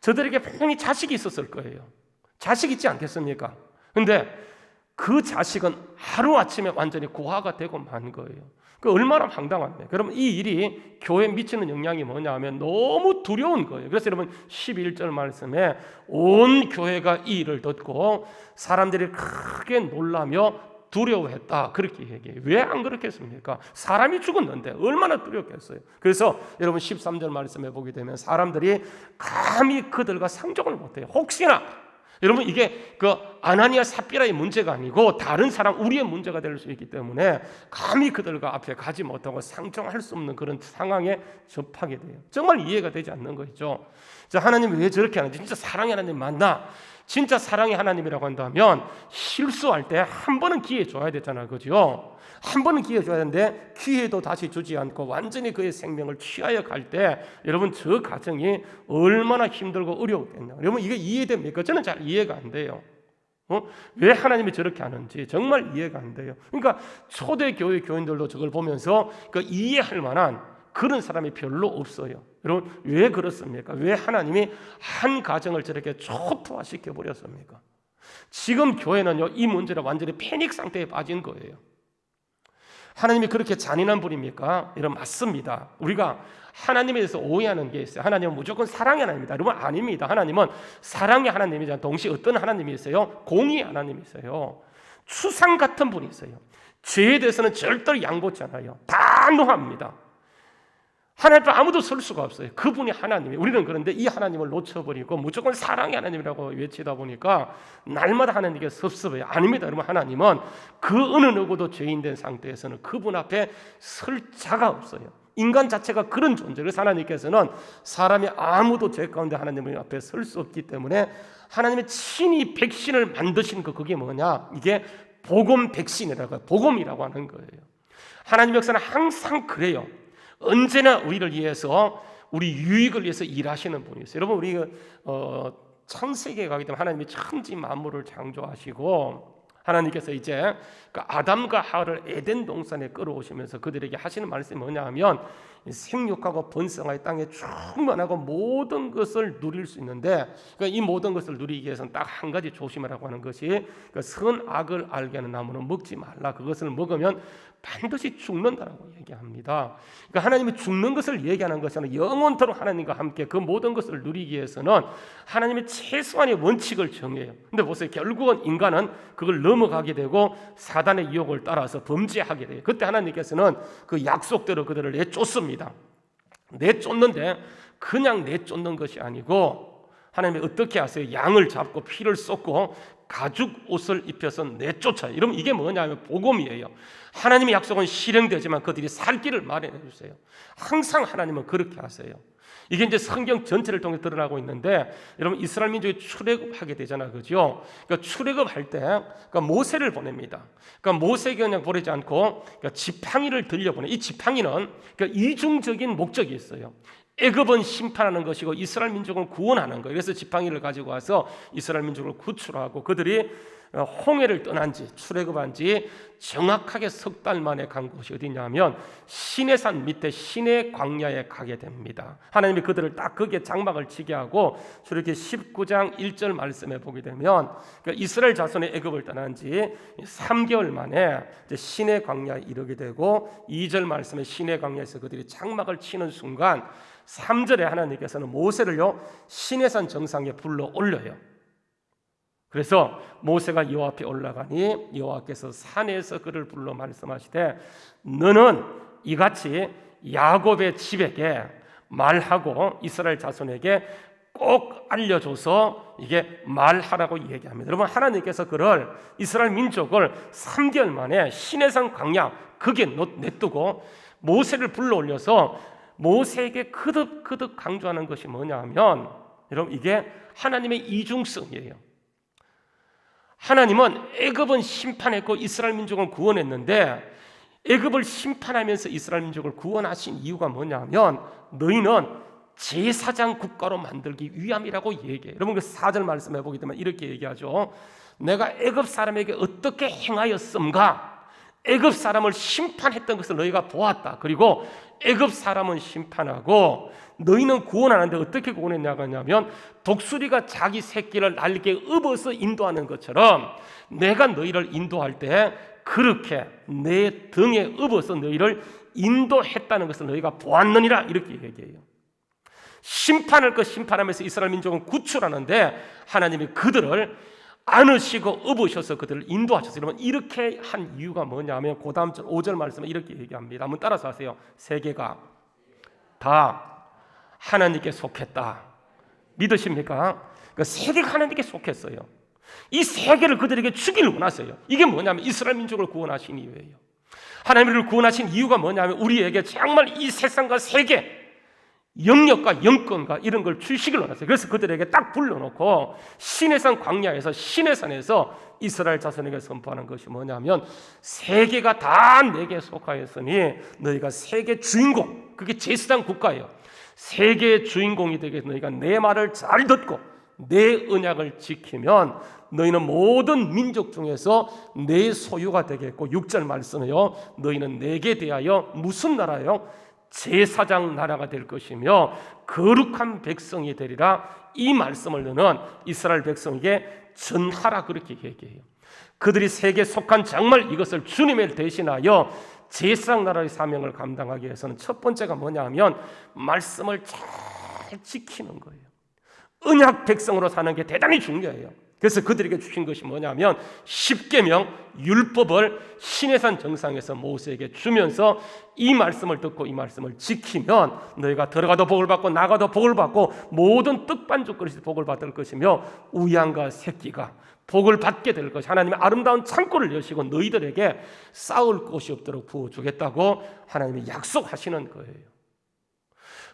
저들에게 분명히 자식이 있었을 거예요. 자식 있지 않겠습니까? 근데 그 자식은 하루아침에 완전히 고아가 되고 만 거예요. 그 얼마나 황당합니까? 여러분, 이 일이 교회에 미치는 영향이 뭐냐 하면 너무 두려운 거예요. 그래서 여러분 11절 말씀에 온 교회가 이 일을 듣고 사람들이 크게 놀라며 두려워했다, 그렇게 얘기해요. 왜 안 그렇겠습니까? 사람이 죽었는데 얼마나 두렵겠어요. 그래서 여러분 13절 말씀에 보게 되면 사람들이 감히 그들과 상종을 못해요. 혹시나 여러분, 이게 그 아나니아 삽비라의 문제가 아니고 다른 사람, 우리의 문제가 될 수 있기 때문에 감히 그들과 앞에 가지 못하고 상종할 수 없는 그런 상황에 접하게 돼요. 정말 이해가 되지 않는 거죠. 자, 하나님이 왜 저렇게 하는지, 진짜 사랑의 하나님 맞나? 진짜 사랑의 하나님이라고 한다면 실수할 때 한 번은 기회 줘야 되잖아요, 그죠? 한 번은 기회 줘야 되는데 기회도 다시 주지 않고 완전히 그의 생명을 취하여 갈 때 여러분, 저 가정이 얼마나 힘들고 어려웠겠냐. 여러분, 이게 이해됩니까? 저는 잘 이해가 안 돼요. 왜 하나님이 저렇게 하는지 정말 이해가 안 돼요. 그러니까 초대교회 교인들도 저걸 보면서 이해할 만한 그런 사람이 별로 없어요. 여러분, 왜 그렇습니까? 왜 하나님이 한 가정을 저렇게 초토화시켜 버렸습니까? 지금 교회는요, 이 문제를 완전히 패닉 상태에 빠진 거예요. 하나님이 그렇게 잔인한 분입니까? 여러분, 맞습니다. 우리가 하나님에 대해서 오해하는 게 있어요. 하나님은 무조건 사랑의 하나님입니다. 여러분, 아닙니다. 하나님은 사랑의 하나님이지만 동시에 어떤 하나님이세요? 공의의 하나님이세요. 추상 같은 분이세요. 죄에 대해서는 절대로 양보치 않아요. 단호합니다. 하나님 앞에 아무도 설 수가 없어요. 그분이 하나님이에요. 우리는 그런데 이 하나님을 놓쳐버리고 무조건 사랑의 하나님이라고 외치다 보니까 날마다 하나님께 섭섭해요. 아닙니다. 여러분, 하나님은 그 어느 누구도 죄인 된 상태에서는 그분 앞에 설 자가 없어요. 인간 자체가 그런 존재예요. 그래서 하나님께서는 사람이 아무도 죄 가운데 하나님 앞에 설 수 없기 때문에 하나님의 친히 백신을 만드신 그게 뭐냐? 이게 복음 백신이라고, 복음이라고 하는 거예요. 하나님 역사는 항상 그래요. 언제나 우리를 위해서, 우리 유익을 위해서 일하시는 분이었어요. 여러분, 우리 창세기에 가기 때문에 하나님이 천지 만물을 창조하시고 하나님께서 이제 그 아담과 하와를 에덴 동산에 끌어오시면서 그들에게 하시는 말씀이 뭐냐 하면 생육하고 번성하여 땅에 충만하고 모든 것을 누릴 수 있는데, 그러니까 이 모든 것을 누리기 위해서는 딱 한 가지 조심하라고 하는 것이, 그 선악을 알게 하는 나무는 먹지 말라. 그것을 먹으면 반드시 죽는다라고 얘기합니다. 그러니까 하나님이 죽는 것을 얘기하는 것은 영원토록 하나님과 함께 그 모든 것을 누리기 위해서는 하나님의 최소한의 원칙을 정해요. 근데 보세요, 결국은 인간은 그걸 넘어가게 되고 사단의 유혹을 따라서 범죄하게 돼요. 그때 하나님께서는 그 약속대로 그들을 내쫓습니다. 내쫓는데 그냥 내쫓는 것이 아니고 하나님이 어떻게 하세요? 양을 잡고 피를 쏟고 가죽 옷을 입혀서 내쫓아요. 여러분, 이게 뭐냐면 복음이에요. 하나님의 약속은 실행되지만 그들이 살 길을 마련해 주세요. 항상 하나님은 그렇게 하세요. 이게 이제 성경 전체를 통해 드러나고 있는데, 여러분, 이스라엘 민족이 출애굽하게 되잖아요, 그죠? 그러니까 출애굽할 때, 그러니까 모세를 보냅니다. 그러니까 모세가 그냥 보내지 않고, 그러니까 지팡이를 들려보내. 이 지팡이는 그러니까 이중적인 목적이 있어요. 애굽은 심판하는 것이고 이스라엘 민족을 구원하는 거예요. 그래서 지팡이를 가지고 와서 이스라엘 민족을 구출하고 그들이 홍해를 떠난 지, 출애굽한 지 정확하게 3달 만에 간 곳이 어디냐면 시내산 밑에 시내 광야에 가게 됩니다. 하나님이 그들을 딱 거기에 장막을 치게 하고, 출애굽기 19장 1절 말씀에 보게 되면 그러니까 이스라엘 자손의 애굽을 떠난 지 3개월 만에 이제 시내 광야에 이르게 되고, 2절 말씀에 시내 광야에서 그들이 장막을 치는 순간 3절에 하나님께서는 모세를요 시내산 정상에 불러 올려요. 그래서 모세가 여호와 앞에 올라가니 여호와께서 산에서 그를 불러 말씀하시되, 너는 이같이 야곱의 집에게 말하고 이스라엘 자손에게 꼭 알려줘서 이게 말하라고 얘기합니다. 여러분, 하나님께서 그를, 이스라엘 민족을 3개월 만에 시내산 광야 거기에 내두고 모세를 불러 올려서 모세에게 거듭 강조하는 것이 뭐냐 하면, 여러분, 이게 하나님의 이중성이에요. 하나님은 애굽은 심판했고 이스라엘 민족을 구원했는데, 애굽을 심판하면서 이스라엘 민족을 구원하신 이유가 뭐냐면 너희는 제사장 국가로 만들기 위함이라고 얘기해요. 여러분, 그 4절 말씀해 보게 되면 이렇게 얘기하죠. 내가 애굽 사람에게 어떻게 행하였음가? 애굽 사람을 심판했던 것을 너희가 보았다. 그리고 애굽 사람은 심판하고 너희는 구원하는데 어떻게 구원했냐고 하냐면 독수리가 자기 새끼를 날개에 업어서 인도하는 것처럼 내가 너희를 인도할 때 그렇게 내 등에 업어서 너희를 인도했다는 것을 너희가 보았느니라, 이렇게 얘기해요. 심판할 것 심판하면서 이스라엘 민족은 구출하는데 하나님이 그들을 안으시고 업으셔서 그들을 인도하셔서, 여러분, 이렇게 한 이유가 뭐냐면 그 다음 절 5절 말씀에 이렇게 얘기합니다. 한번 따라서 하세요. 세계가 다 하나님께 속했다. 믿으십니까? 그러니까 세계가 하나님께 속했어요. 이 세계를 그들에게 주기를 원하세요. 이게 뭐냐면 이스라엘 민족을 구원하신 이유예요. 하나님을 구원하신 이유가 뭐냐면 우리에게 정말 이 세상과 세계, 영역과 영권과 이런 걸 주시길 원하세요. 그래서 그들에게 딱 불러놓고 시내산 광야에서, 시내산에서 이스라엘 자손에게 선포하는 것이 뭐냐면 세계가 다 내게 속하였으니 너희가 세계 주인공, 그게 제사장 국가예요. 세계의 주인공이 되게 너희가 내 말을 잘 듣고 내 언약을 지키면 너희는 모든 민족 중에서 내 소유가 되겠고, 6절 말씀에요, 너희는 내게 대하여 무슨 나라요? 제사장 나라가 될 것이며 거룩한 백성이 되리라. 이 말씀을 너는 이스라엘 백성에게 전하라, 그렇게 얘기해요. 그들이 세계에 속한 정말 이것을 주님을 대신하여 제사장 나라의 사명을 감당하기 위해서는 첫 번째가 뭐냐 하면 말씀을 잘 지키는 거예요. 언약 백성으로 사는 게 대단히 중요해요. 그래서 그들에게 주신 것이 뭐냐면 십계명, 율법을 시내산 정상에서 모세에게 주면서 이 말씀을 듣고 이 말씀을 지키면 너희가 들어가도 복을 받고 나가도 복을 받고 모든 떡반죽 그릇이 복을 받을 것이며 우양과 새끼가 복을 받게 될 것이, 하나님의 아름다운 창고를 여시고 너희들에게 싸울 곳이 없도록 부어주겠다고 하나님이 약속하시는 거예요.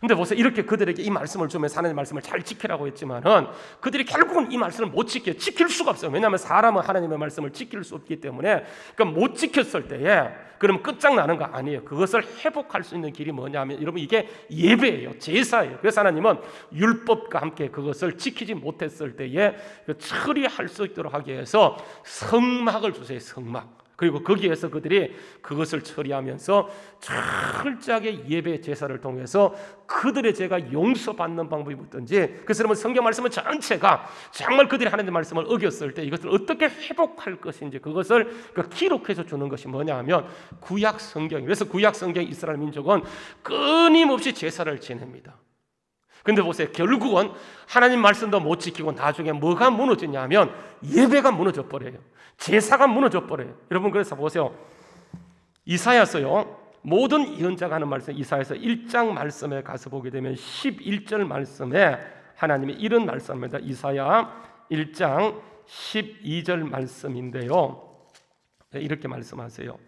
근데 보세요. 이렇게 그들에게 이 말씀을 주면서 하나님의 말씀을 잘 지키라고 했지만은 그들이 결국은 이 말씀을 못 지켜요. 지킬 수가 없어요. 왜냐하면 사람은 하나님의 말씀을 지킬 수 없기 때문에, 그러니까 못 지켰을 때에 그러면 끝장나는 거 아니에요. 그것을 회복할 수 있는 길이 뭐냐면, 여러분, 이게 예배예요. 제사예요. 그래서 하나님은 율법과 함께 그것을 지키지 못했을 때에 처리할 수 있도록 하기 위해서 성막을 주세요. 성막. 그리고 거기에서 그들이 그것을 처리하면서 철저하게 예배 제사를 통해서 그들의 죄가 용서받는 방법이 뭐든지, 그래서 여러분, 성경 말씀은 전체가 정말 그들이 하나님의 말씀을 어겼을 때 이것을 어떻게 회복할 것인지 그것을 기록해서 주는 것이 뭐냐 하면 구약 성경이에요. 그래서 구약 성경 이스라엘 민족은 끊임없이 제사를 지냅니다. 근데 보세요. 결국은 하나님 말씀도 못 지키고 나중에 뭐가 무너지냐 하면 예배가 무너져 버려요. 제사가 무너져 버려요. 여러분, 그래서 보세요. 이사야서요, 모든 예언자가 하는 말씀, 이사야서 1장 말씀에 가서 보게 되면 11절 말씀에 하나님이 이런 말씀입니다. 이사야 1장 12절 말씀인데요, 이렇게 말씀하세요.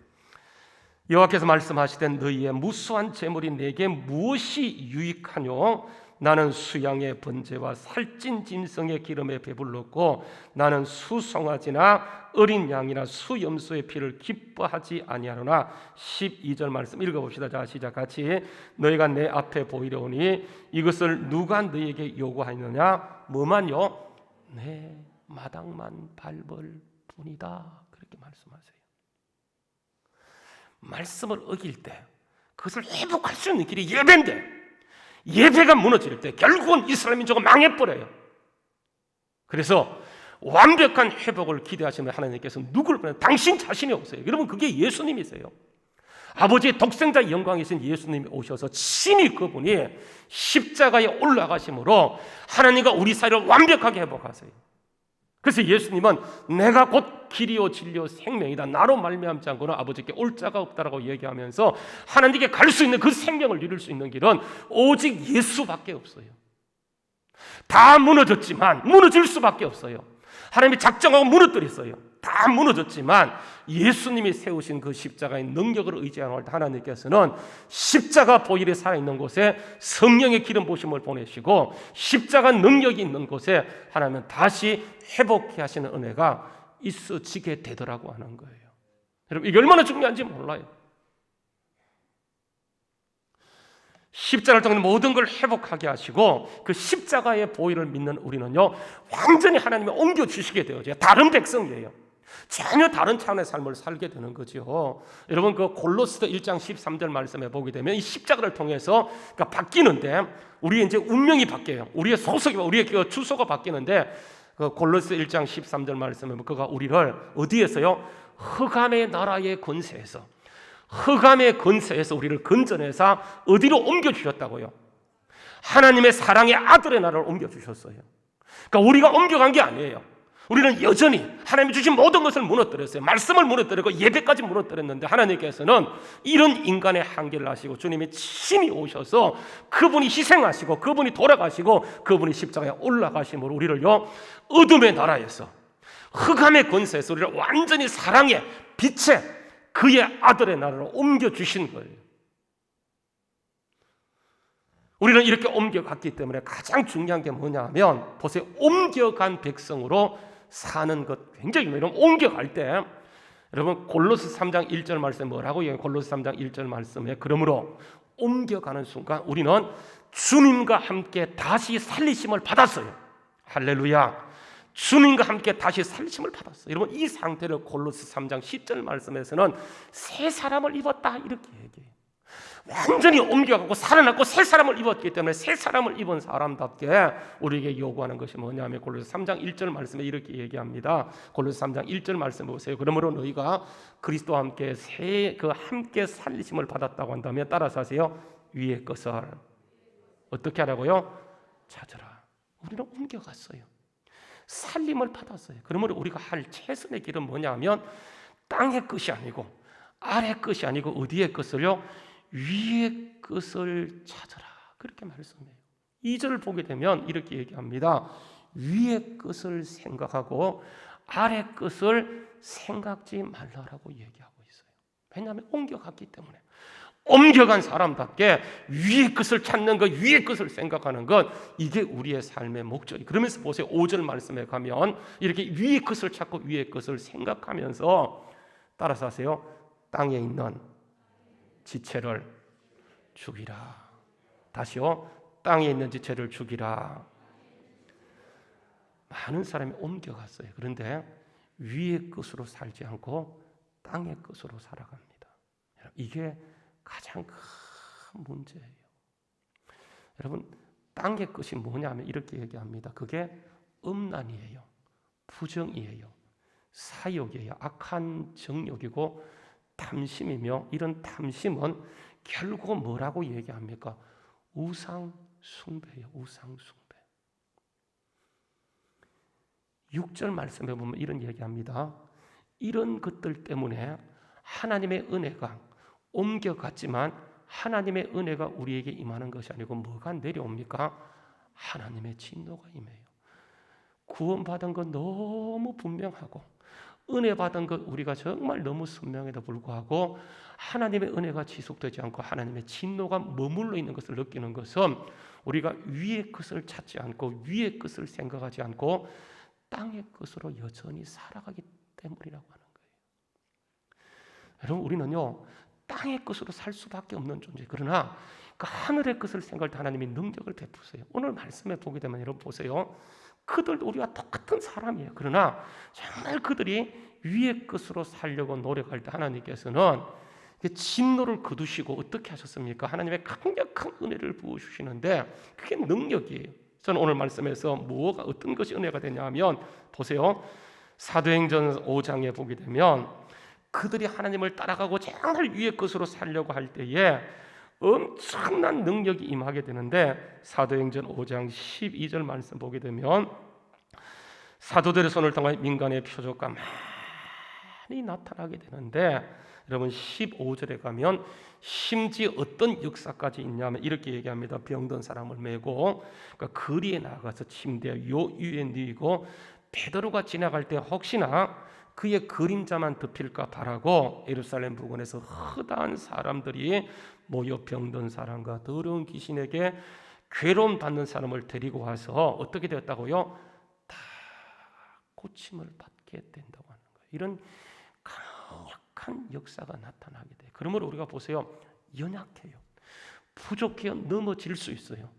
여호와께서 말씀하시되 너희의 무수한 재물이 내게 무엇이 유익하뇨? 나는 수양의 번제와 살찐 짐승의 기름에 배불렀고 나는 수송아지나 어린 양이나 수염소의 피를 기뻐하지 아니하노나. 12절 말씀 읽어봅시다. 자, 시작. 같이. 너희가 내 앞에 보이려 오니 이것을 누가 너희에게 요구하느냐? 뭐만요? 내 마당만 밟을 뿐이다. 그렇게 말씀하세요. 말씀을 어길 때 그것을 회복할 수 있는 길이 예배인데, 예배가 무너질 때 결국은 이스라엘 민족은 망해버려요. 그래서 완벽한 회복을 기대하시면 하나님께서 누구를 보내? 당신 자신이 없어요. 여러분, 그게 예수님이세요. 아버지의 독생자 영광이신 예수님이 오셔서 친히 그분이 십자가에 올라가심으로 하나님과 우리 사이를 완벽하게 회복하세요. 그래서 예수님은 내가 곧 길이요 진리요 생명이다. 나로 말미암지 않고는 아버지께 올 자가 없다라고 얘기하면서 하나님께 갈 수 있는 그 생명을 누릴 수 있는 길은 오직 예수밖에 없어요. 다 무너졌지만 무너질 수밖에 없어요. 하나님이 작정하고 무너뜨렸어요. 다 무너졌지만 예수님이 세우신 그 십자가의 능력을 의지하는 하나님께서는 십자가 보혈이 살아있는 곳에 성령의 기름 부으심을 보내시고 십자가 능력이 있는 곳에 하나님은 다시 회복해 하시는 은혜가 있어지게 되더라고 하는 거예요. 여러분, 이게 얼마나 중요한지 몰라요. 십자가를 통해 모든 걸 회복하게 하시고 그 십자가의 보혈을 믿는 우리는요, 완전히 하나님이 옮겨주시게 되어져요. 다른 백성이에요. 전혀 다른 차원의 삶을 살게 되는 거죠. 여러분, 그 골로새 1장 13절 말씀에 보게 되면 이 십자가를 통해서 그러니까 바뀌는데, 우리의 이제 운명이 바뀌어요. 우리의 소속이, 우리의 그 주소가 바뀌는데, 그 골로새 1장 13절 말씀에 그가 우리를 어디에서요? 흑암의 나라의 권세에서, 흑암의 권세에서 우리를 건져내서 어디로 옮겨주셨다고요? 하나님의 사랑의 아들의 나라를 옮겨주셨어요. 그러니까 우리가 옮겨간 게 아니에요. 우리는 여전히 하나님이 주신 모든 것을 무너뜨렸어요. 말씀을 무너뜨리고 예배까지 무너뜨렸는데 하나님께서는 이런 인간의 한계를 아시고 주님이 친히 오셔서 그분이 희생하시고 그분이 돌아가시고 그분이 십자가에 올라가심으로 우리를요, 어둠의 나라에서, 흑암의 권세에서 우리를 완전히 사랑의 빛의 그의 아들의 나라로 옮겨주신 거예요. 우리는 이렇게 옮겨갔기 때문에 가장 중요한 게 뭐냐 하면, 보세요. 옮겨간 백성으로 사는 것 굉장히 중요해요. 여러분, 옮겨갈 때 여러분 골로새 3장 1절 말씀에 뭐라고 얘기해요? 골로새 3장 1절 말씀에 그러므로 옮겨가는 순간 우리는 주님과 함께 다시 살리심을 받았어요. 할렐루야. 주님과 함께 다시 살리심을 받았어요. 여러분, 이 상태를 골로새 3장 10절 말씀에서는 새 사람을 입었다 이렇게 얘기해요. 완전히 옮겨가고 살아났고 새 사람을 입었기 때문에 새 사람을 입은 사람답게 우리에게 요구하는 것이 뭐냐면 골로새 3장 1절 말씀에 이렇게 얘기합니다. 골로새 3장 1절 말씀 보세요. 그러므로 너희가 그리스도와 함께 함께 살리심을 받았다고 한다면 따라서 하세요. 위의 것을 어떻게 하라고요? 찾으라. 우리는 옮겨갔어요. 살림을 받았어요. 그러므로 우리가 할 최선의 길은 뭐냐면 땅의 것이 아니고 아래 것이 아니고 어디의 것을요? 위의 것을 찾아라. 그렇게 말씀해요. 2절을 보게 되면 이렇게 얘기합니다. 위의 것을 생각하고 아래 것을 생각지 말라라고 얘기하고 있어요. 왜냐하면 옮겨갔기 때문에. 옮겨간 사람답게 위의 것을 찾는 것, 위의 것을 생각하는 것, 이게 우리의 삶의 목적이. 그러면서 보세요. 5절 말씀에 가면 이렇게 위의 것을 찾고 위의 것을 생각하면서 따라서 하세요. 땅에 있는 지체를 죽이라. 다시요. 땅에 있는 지체를 죽이라. 많은 사람이 옮겨갔어요. 그런데 위의 것으로 살지 않고 땅의 것으로 살아갑니다. 이게 가장 큰 문제예요. 여러분, 땅의 것이 뭐냐면 이렇게 얘기합니다. 그게 음란이에요. 부정이에요. 사욕이에요. 악한 정욕이고 탐심이며, 이런 탐심은 결국 뭐라고 얘기합니까? 우상 숭배예요. 우상 숭배. 6절 말씀에 보면 이런 얘기합니다. 이런 것들 때문에 하나님의 은혜가 옮겨갔지만 하나님의 은혜가 우리에게 임하는 것이 아니고 뭐가 내려옵니까? 하나님의 진노가 임해요. 구원받은 것 너무 분명하고 은혜 받은 것 우리가 정말 너무 선명해도 불구하고 하나님의 은혜가 지속되지 않고 하나님의 진노가 머물러 있는 것을 느끼는 것은 우리가 위의 것을 찾지 않고 위의 것을 생각하지 않고 땅의 것으로 여전히 살아가기 때문이라고 하는 거예요. 여러분, 우리는요 땅의 것으로 살 수밖에 없는 존재. 그러나 그 하늘의 것을 생각할 때 하나님이 능력을 베푸세요. 오늘 말씀에 보게 되면 여러분 보세요. 그들도 우리와 똑같은 사람이에요. 그러나 정말 그들이 위의 것으로 살려고 노력할 때 하나님께서는 진노를 거두시고 어떻게 하셨습니까? 하나님의 강력한 은혜를 부어주시는데 그게 능력이에요. 저는 오늘 말씀에서 뭐가 어떤 것이 은혜가 되냐면 보세요. 사도행전 5장에 보게 되면 그들이 하나님을 따라가고 정말 위의 것으로 살려고 할 때에 엄청난 능력이 임하게 되는데 사도행전 5장 12절 말씀 보게 되면 사도들의 손을 통해 민간의 표적과 많이 나타나게 되는데 여러분 15절에 가면 심지어 어떤 역사까지 있냐면 이렇게 얘기합니다. 병든 사람을 메고 그러니까 거리에 나가서 침대 요 위에 누이고 베드로가 지나갈 때 혹시나 그의 그림자만 덮일까 바라고 예루살렘 부근에서 허다한 사람들이 모여 병든 사람과 더러운 귀신에게 괴로움 받는 사람을 데리고 와서 어떻게 되었다고요? 다 고침을 받게 된다고 하는 거예요. 이런 강력한 역사가 나타나게 돼요. 그러므로 우리가 보세요. 연약해요. 부족해요. 넘어질 수 있어요.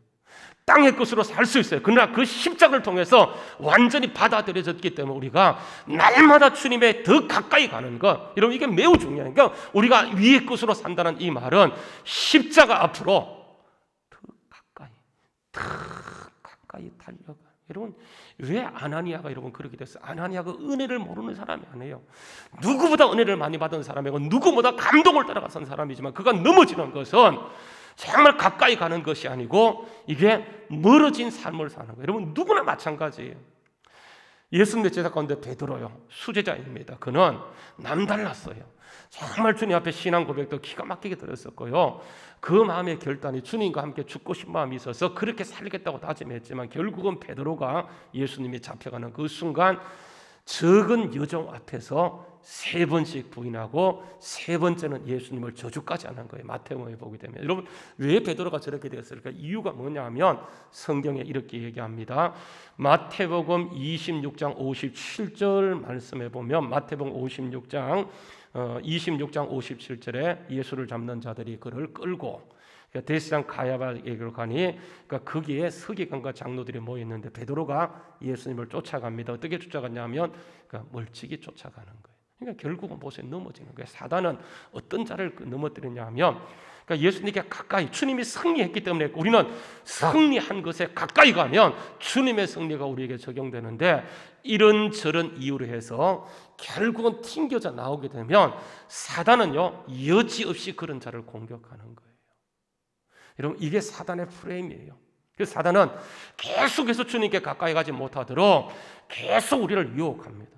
땅의 것으로 살 수 있어요. 그러나 그 십자가를 통해서 완전히 받아들여졌기 때문에 우리가 날마다 주님의 더 가까이 가는 것, 여러분 이게 매우 중요해요. 그러니까 우리가 위의 것으로 산다는 이 말은 십자가 앞으로 더 가까이 달려가. 여러분 왜 아나니아가 여러분 그렇게 됐어요? 아나니아가 은혜를 모르는 사람이 아니에요. 누구보다 은혜를 많이 받은 사람이고 누구보다 감동을 따라간 사람이지만 그가 넘어지는 것은 정말 가까이 가는 것이 아니고 이게 멀어진 삶을 사는 거예요. 여러분 누구나 마찬가지예요. 예수님의 제자 가운데 베드로요. 수제자입니다. 그는 남달랐어요. 정말 주님 앞에 신앙 고백도 기가 막히게 들었었고요. 그 마음의 결단이 주님과 함께 죽고 싶은 마음이 있어서 그렇게 살겠다고 다짐했지만 결국은 베드로가 예수님이 잡혀가는 그 순간 적은 여종 앞에서 3번씩 부인하고 3번째는 예수님을 저주까지 안 한 거예요. 마태복음에 보게 되면. 여러분 왜 베드로가 저렇게 되었을까? 이유가 뭐냐면 성경에 이렇게 얘기합니다. 마태복음 26장 57절 말씀에 보면 마태복음 26장 57절에 예수를 잡는 자들이 그를 끌고 대제사장 가야바에게로 가니 그러니까 거기에 서기관과 장로들이 모여 있는데 베드로가 예수님을 쫓아갑니다. 어떻게 쫓아갔냐면 그러니까 멀찍이 쫓아가는 거예요. 그러니까 결국은 보세요. 넘어지는 거예요. 사단은 어떤 자를 넘어뜨리냐면 그러니까 예수님께 가까이 주님이 승리했기 때문에 우리는 승리한 것에 가까이 가면 주님의 승리가 우리에게 적용되는데 이런저런 이유로 해서 결국은 튕겨져 나오게 되면 사단은요 여지없이 그런 자를 공격하는 거예요. 여러분 이게 사단의 프레임이에요. 그래서 사단은 계속해서 주님께 가까이 가지 못하도록 계속 우리를 유혹합니다.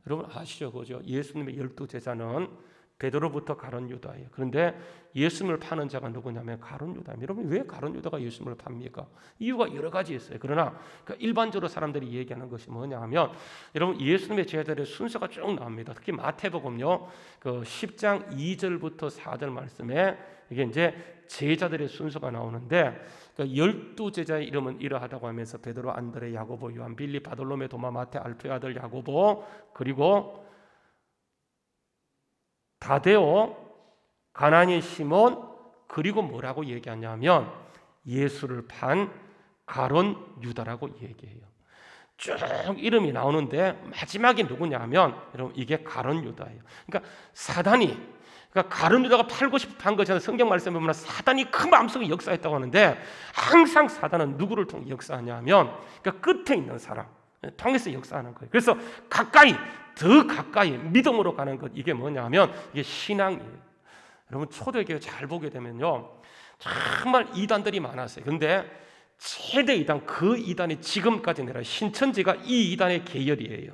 여러분 아시죠? 그죠? 예수님의 12 제자는 베드로부터 가룟 유다예요. 그런데 예수님을 파는 자가 누구냐면 가룟 유다입니다. 여러분 왜 가룟 유다가 예수님을 팝니까? 이유가 여러 가지 있어요. 그러나 일반적으로 사람들이 얘기하는 것이 뭐냐 하면 여러분 예수님의 제자들의 순서가 쭉 나옵니다. 특히 마태복음요. 그 10장 2절부터 4절 말씀에 이게 이제 제자들의 순서가 나오는데 12제자의 이름은 이러하다고 하면서 베드로, 안드레, 야고보, 요한, 빌립, 바돌로메, 도마, 마태, 알페의 아들 야고보, 그리고 다데오, 가나니 시몬, 그리고 뭐라고 얘기하냐면 예수를 판 가룟 유다라고 얘기해요. 쭉 이름이 나오는데 마지막이 누구냐 하면 여러분 이게 가룟 유다예요. 그러니까 사단이 가룟 유다가 팔고 싶어 한 것이라는 성경 말씀에 보면 사단이 큰 마음속에 역사했다고 하는데 항상 사단은 누구를 통해 역사하냐면 그러니까 끝에 있는 사람 통해서 역사하는 거예요. 그래서 더 가까이 믿음으로 가는 것, 이게 뭐냐면 이게 신앙이에요. 여러분 초대교회 잘 보게 되면요 정말 이단들이 많았어요. 근데 최대 이단, 그 이단이 지금까지 내라 신천지가 이 이단의 계열이에요.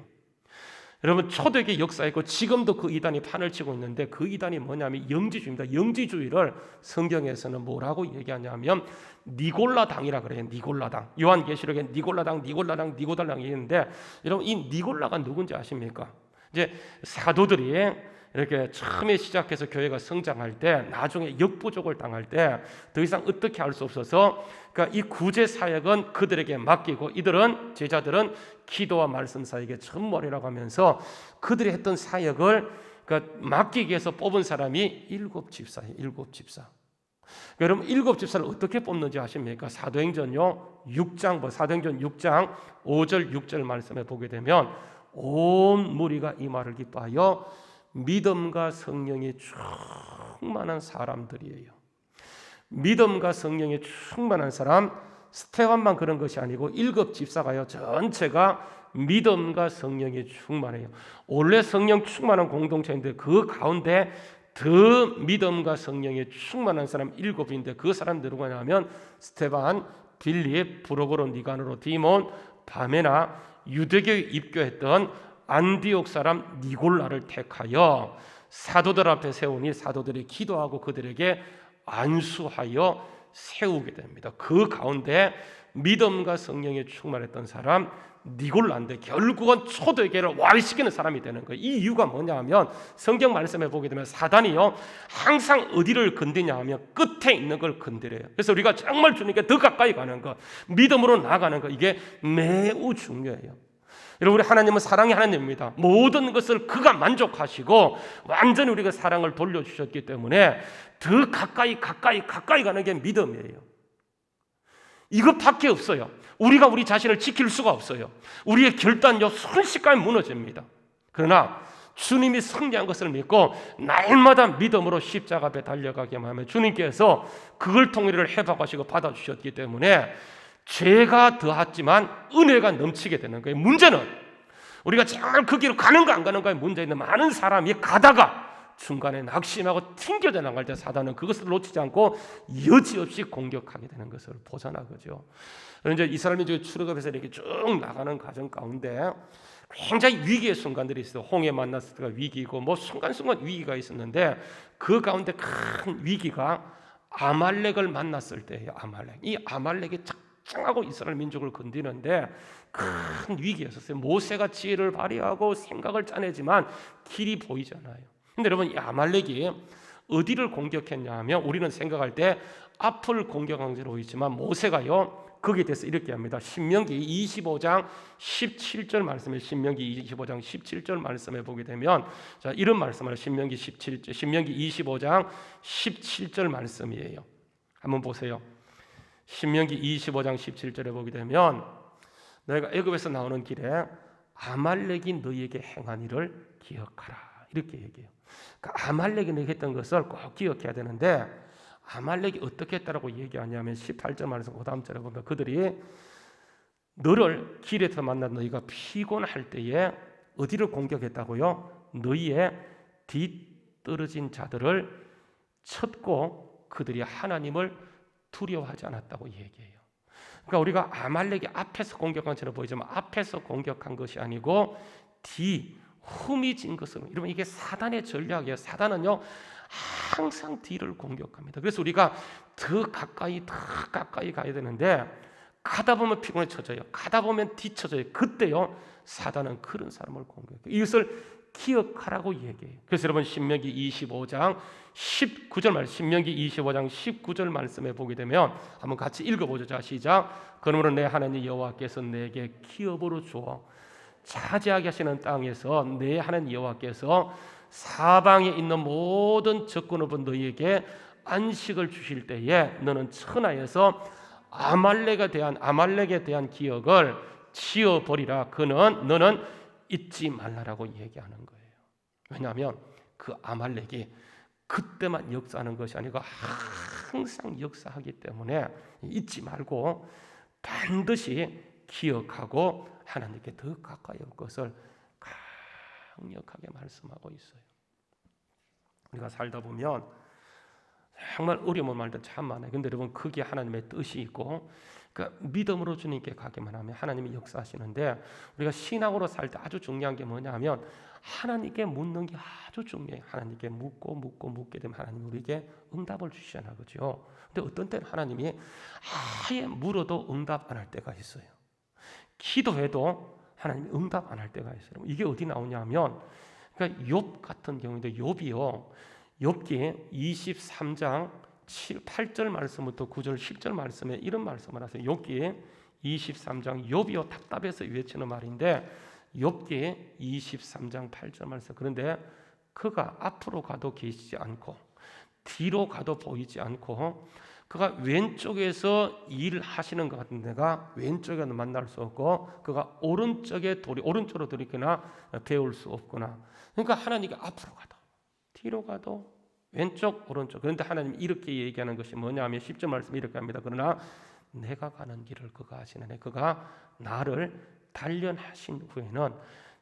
여러분 초대교회 역사에 있고 지금도 그 이단이 판을 치고 있는데 그 이단이 뭐냐면 영지주의입니다. 영지주의를 성경에서는 뭐라고 얘기하냐면 니골라당이라 그래요. 니골라당. 요한계시록에 니골라당이 있는데 여러분 이 니골라가 누군지 아십니까? 이제 사도들이 이렇게 처음에 시작해서 교회가 성장할 때 나중에 역부족을 당할 때 더 이상 어떻게 할 수 없어서 그러니까 이 구제 사역은 그들에게 맡기고 이들은 제자들은 기도와 말씀 사역에 전무하리라고 하면서 그들이 했던 사역을 그러니까 맡기기 위해서 뽑은 사람이 7집사예요. 7집사. 여러분 7집사를 어떻게 뽑는지 아십니까? 사도행전요 6장 사도행전 6장 5절 6절 말씀에 보게 되면 온 무리가 이 말을 기뻐하여 믿음과 성령이 충만한 사람들이에요. 믿음과 성령이 충만한 사람, 스테반만 그런 것이 아니고 7집사가요 전체가 믿음과 성령이 충만해요. 원래 성령 충만한 공동체인데 그 가운데 더 믿음과 성령이 충만한 사람 7인데 그 사람 누구냐면 스테반, 빌립, 프로고로, 니가노로, 디몬, 바메나, 유대교에 입교했던 안디옥 사람 니골라를 택하여 사도들 앞에 세우니 사도들이 기도하고 그들에게 안수하여 세우게 됩니다. 그 가운데 믿음과 성령에 충만했던 사람 니골라인데 결국은 초대교회를 와해시키는 사람이 되는 거예요. 이 이유가 뭐냐 하면 성경 말씀에 보게 되면 사단이요 항상 어디를 건드냐 하면 끝에 있는 걸 건드려요. 그래서 우리가 정말 주님께 더 가까이 가는 것, 믿음으로 나아가는 것, 이게 매우 중요해요. 여러분 우리 하나님은 사랑의 하나님입니다. 모든 것을 그가 만족하시고 완전히 우리가 사랑을 돌려주셨기 때문에 더 가까이 가는 게 믿음이에요. 이것밖에 없어요. 우리가 우리 자신을 지킬 수가 없어요. 우리의 결단력 순식간에 무너집니다. 그러나 주님이 승리한 것을 믿고 날마다 믿음으로 십자가 앞에 달려가기만 하면 주님께서 그걸 통일을 회복하시고 받아주셨기 때문에 죄가 더하지만 은혜가 넘치게 되는 거예요. 문제는 우리가 정말 그 길로 가는가 안 가는가의 문제인데 많은 사람이 가다가 중간에 낙심하고 튕겨져 나갈 때 사단은 그것을 놓치지 않고 여지없이 공격하게 되는 것을 보잖아, 그죠? 이제 이스라엘 민족이 출애굽해서 이렇게 쭉 나가는 과정 가운데 굉장히 위기의 순간들이 있어요. 홍해 만났을 때가 위기고 뭐 순간순간 위기가 있었는데 그 가운데 큰 위기가 아말렉을 만났을 때예요. 이 아말렉이 하고 이스라엘 민족을 건드리는데 큰 위기였었어요. 모세가 지혜를 발휘하고 생각을 짜내지만 길이 보이잖아요. 근데 여러분 이 아말렉이 어디를 공격했냐 하면 우리는 생각할 때 앞을 공격한 것으로 보이지만 모세가요 거기에 대해서 이렇게 합니다. 신명기 25장 17절 말씀에 신명기 25장 17절 말씀에 보게 되면 자 이런 말씀을 신명기 25장 17절 말씀이에요. 한번 보세요. 신명기 25장 17절에 보게 되면 너희가 애굽에서 나오는 길에 아말렉이 너희에게 행한 일을 기억하라 이렇게 얘기해요. 그러니까 아말렉이 너희가 했던 것을 꼭 기억해야 되는데 아말렉이 어떻게 했다라고 얘기하냐면 18절 말씀 그 다음 절에 보면 그들이 너를 길에서 만난 너희가 피곤할 때에 어디를 공격했다고요? 너희의 뒤떨어진 자들을 쳤고 그들이 하나님을 두려워하지 않았다고 얘기해요. 그러니까 우리가 아말렉이 앞에서 공격한 것처럼 보이지만 앞에서 공격한 것이 아니고 후미진 것으로. 여러분 이게 사단의 전략이에요. 사단은요 항상 뒤를 공격합니다. 그래서 우리가 더 가까이 가야 되는데 가다 보면 피곤해져요. 가다 보면 뒤쳐져요. 그때요 사단은 그런 사람을 공격해요. 이것을 기억하라고 얘기해요. 그래서 여러분 신명기 25장 19절 말씀, 신명기 25장 19절 말씀에 보게 되면 한번 같이 읽어보죠. 자, 시작. 그러므로 내 하나님 여호와께서 내게 기업으로 주어 차지하게 하시는 땅에서 내 하나님 여호와께서 사방에 있는 모든 적군을 너희에게 안식을 주실 때에 너는 천하에서 아말렉에 대한 기억을 지어버리라. 너는 잊지 말라라고 얘기하는 거예요. 왜냐하면 그 아말렉이 그때만 역사하는 것이 아니고 항상 역사하기 때문에 잊지 말고 반드시 기억하고 하나님께 더 가까이 올 것을 강력하게 말씀하고 있어요. 우리가 살다 보면 정말 어려운 말들 참 많아요. 근데 여러분 그게 하나님의 뜻이 있고 그러니까 믿음으로 주님께 가기만 하면 하나님이 역사하시는데 우리가 신앙으로 살 때 아주 중요한 게 뭐냐면 하나님께 묻는 게 아주 중요해요. 하나님께 묻게 되면 하나님이 우리에게 응답을 주시잖아요. 그렇죠? 근데 어떤 때는 하나님이 아예 물어도 응답 안 할 때가 있어요. 기도해도 하나님이 응답 안 할 때가 있어요. 이게 어디 나오냐면 그러니까 욥 같은 경우인데 욥이 23장 8절 말씀부터 9절 10절 말씀에 이런 말씀을 하세요. 욥기 23장 욥이요 답답해서 외치는 말인데 욥기 23장 8절 말씀. 그런데 그가 앞으로 가도 계시지 않고 뒤로 가도 보이지 않고 그가 왼쪽에서 일하시는 것 같은 데가 왼쪽에는 만날 수 없고 그가 오른쪽으로 돌이키나 배울 수 없구나. 그러니까 하나님이 앞으로 가도 뒤로 가도 왼쪽 오른쪽. 그런데 하나님이 이렇게 얘기하는 것이 뭐냐면 10절 말씀이 이렇게 합니다. 그러나 내가 가는 길을 그가 아시나니 그가 나를 단련하신 후에는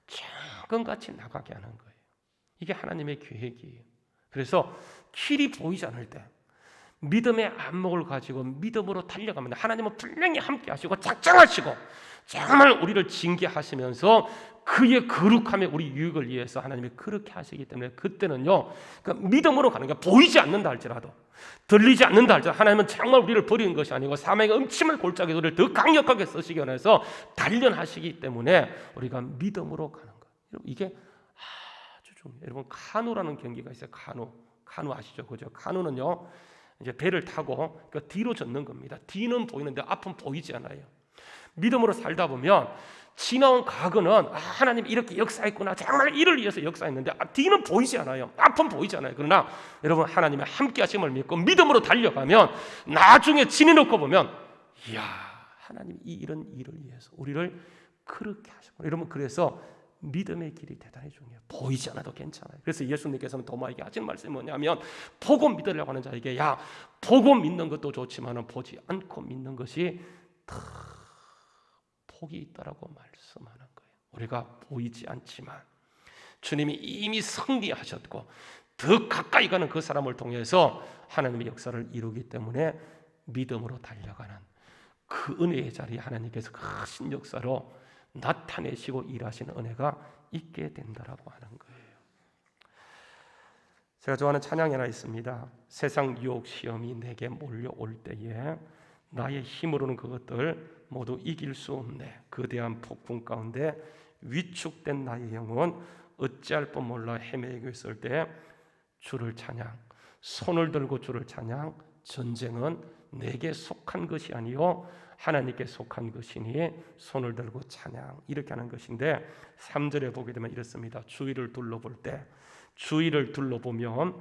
정금같이 나가게 하는 거예요. 이게 하나님의 계획이에요. 그래서 길이 보이지 않을 때 믿음의 안목을 가지고 믿음으로 달려갑니다. 하나님은 분명히 함께 하시고 작정하시고 정말 우리를 징계하시면서 그의 거룩함에 우리 유익을 위해서 하나님이 그렇게 하시기 때문에 그때는요 그러니까 믿음으로 가는 게 보이지 않는다 할지라도 들리지 않는다 할지라도 하나님은 정말 우리를 버리는 것이 아니고 사망의 음침한 골짜기 우리를 더 강력하게 쓰시기 원해서 단련하시기 때문에 우리가 믿음으로 가는 거예요. 이게 아주 중요해요. 여러분 카누라는 경기가 있어요. 카누 아시죠? 그죠? 카누는요 이제 배를 타고 그 뒤로 젓는 겁니다. 뒤는 보이는데 앞은 보이지 않아요. 믿음으로 살다 보면 지나온 과거는 하나님이 이렇게 역사했구나 정말 이를 위해서 역사했는데 뒤는 보이지 않아요. 앞은 보이지 않아요. 그러나 여러분 하나님의 함께 하심을 믿고 믿음으로 달려가면 나중에 지내놓고 보면 이야 하나님이 이런 일을 위해서 우리를 그렇게 하셨구나. 여러분 그래서 믿음의 길이 대단히 중요해요. 보이지 않아도 괜찮아요. 그래서 예수님께서는 도마에게 하신 말씀이 뭐냐면 보고 믿으려고 하는 자에게 야 보고 믿는 것도 좋지만 보지 않고 믿는 것이 더 복이 있다라고 말씀하는 거예요. 우리가 보이지 않지만 주님이 이미 승리하셨고 더 가까이 가는 그 사람을 통해서 하나님의 역사를 이루기 때문에 믿음으로 달려가는 그 은혜의 자리에 하나님께서 크신 역사로 나타내시고 일하시는 은혜가 있게 된다라고 하는 거예요. 제가 좋아하는 찬양이 하나 있습니다. 세상 유혹 시험이 내게 몰려올 때에 나의 힘으로는 그것들 모두 이길 수 없네. 거대한 폭풍 가운데 위축된 나의 영혼 어찌할 뻔 몰라 헤매고 있을 때 주를 찬양, 손을 들고 주를 찬양. 전쟁은 내게 속한 것이 아니요 하나님께 속한 것이니 손을 들고 찬양. 이렇게 하는 것인데 3절에 보게 되면 이렇습니다. 주위를 둘러볼 때 주위를 둘러보면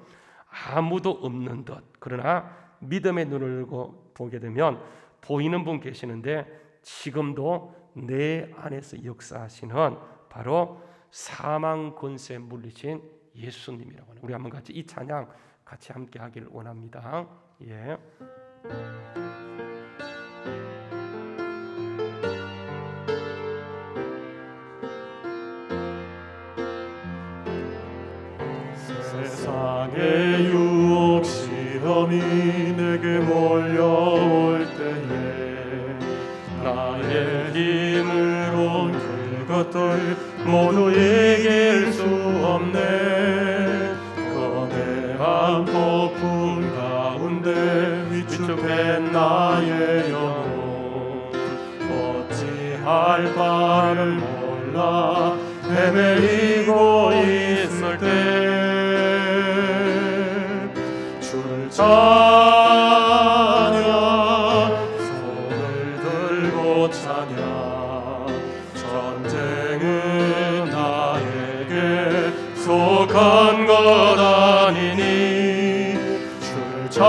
아무도 없는 듯 그러나 믿음의 눈을 들고 보게 되면 보이는 분 계시는데 지금도 내 안에서 역사하시는 바로 사망 권세 물리신 예수님이라고 하는. 우리 한번 같이 이 찬양 같이 함께 하기를 원합니다. 예. 세상의 유혹 시험이 내게 몰려올 때에 나의 힘으론 그것들 모두 이길 수 없네. 거대한 폭풍 가운데 위축된 나의 영혼, 어찌할 바를 몰라 헤매이고 있을 때 주를 찬양, 손을 들고 찬양. 전쟁은 나에게 속한 것 아니니 주를 찬양,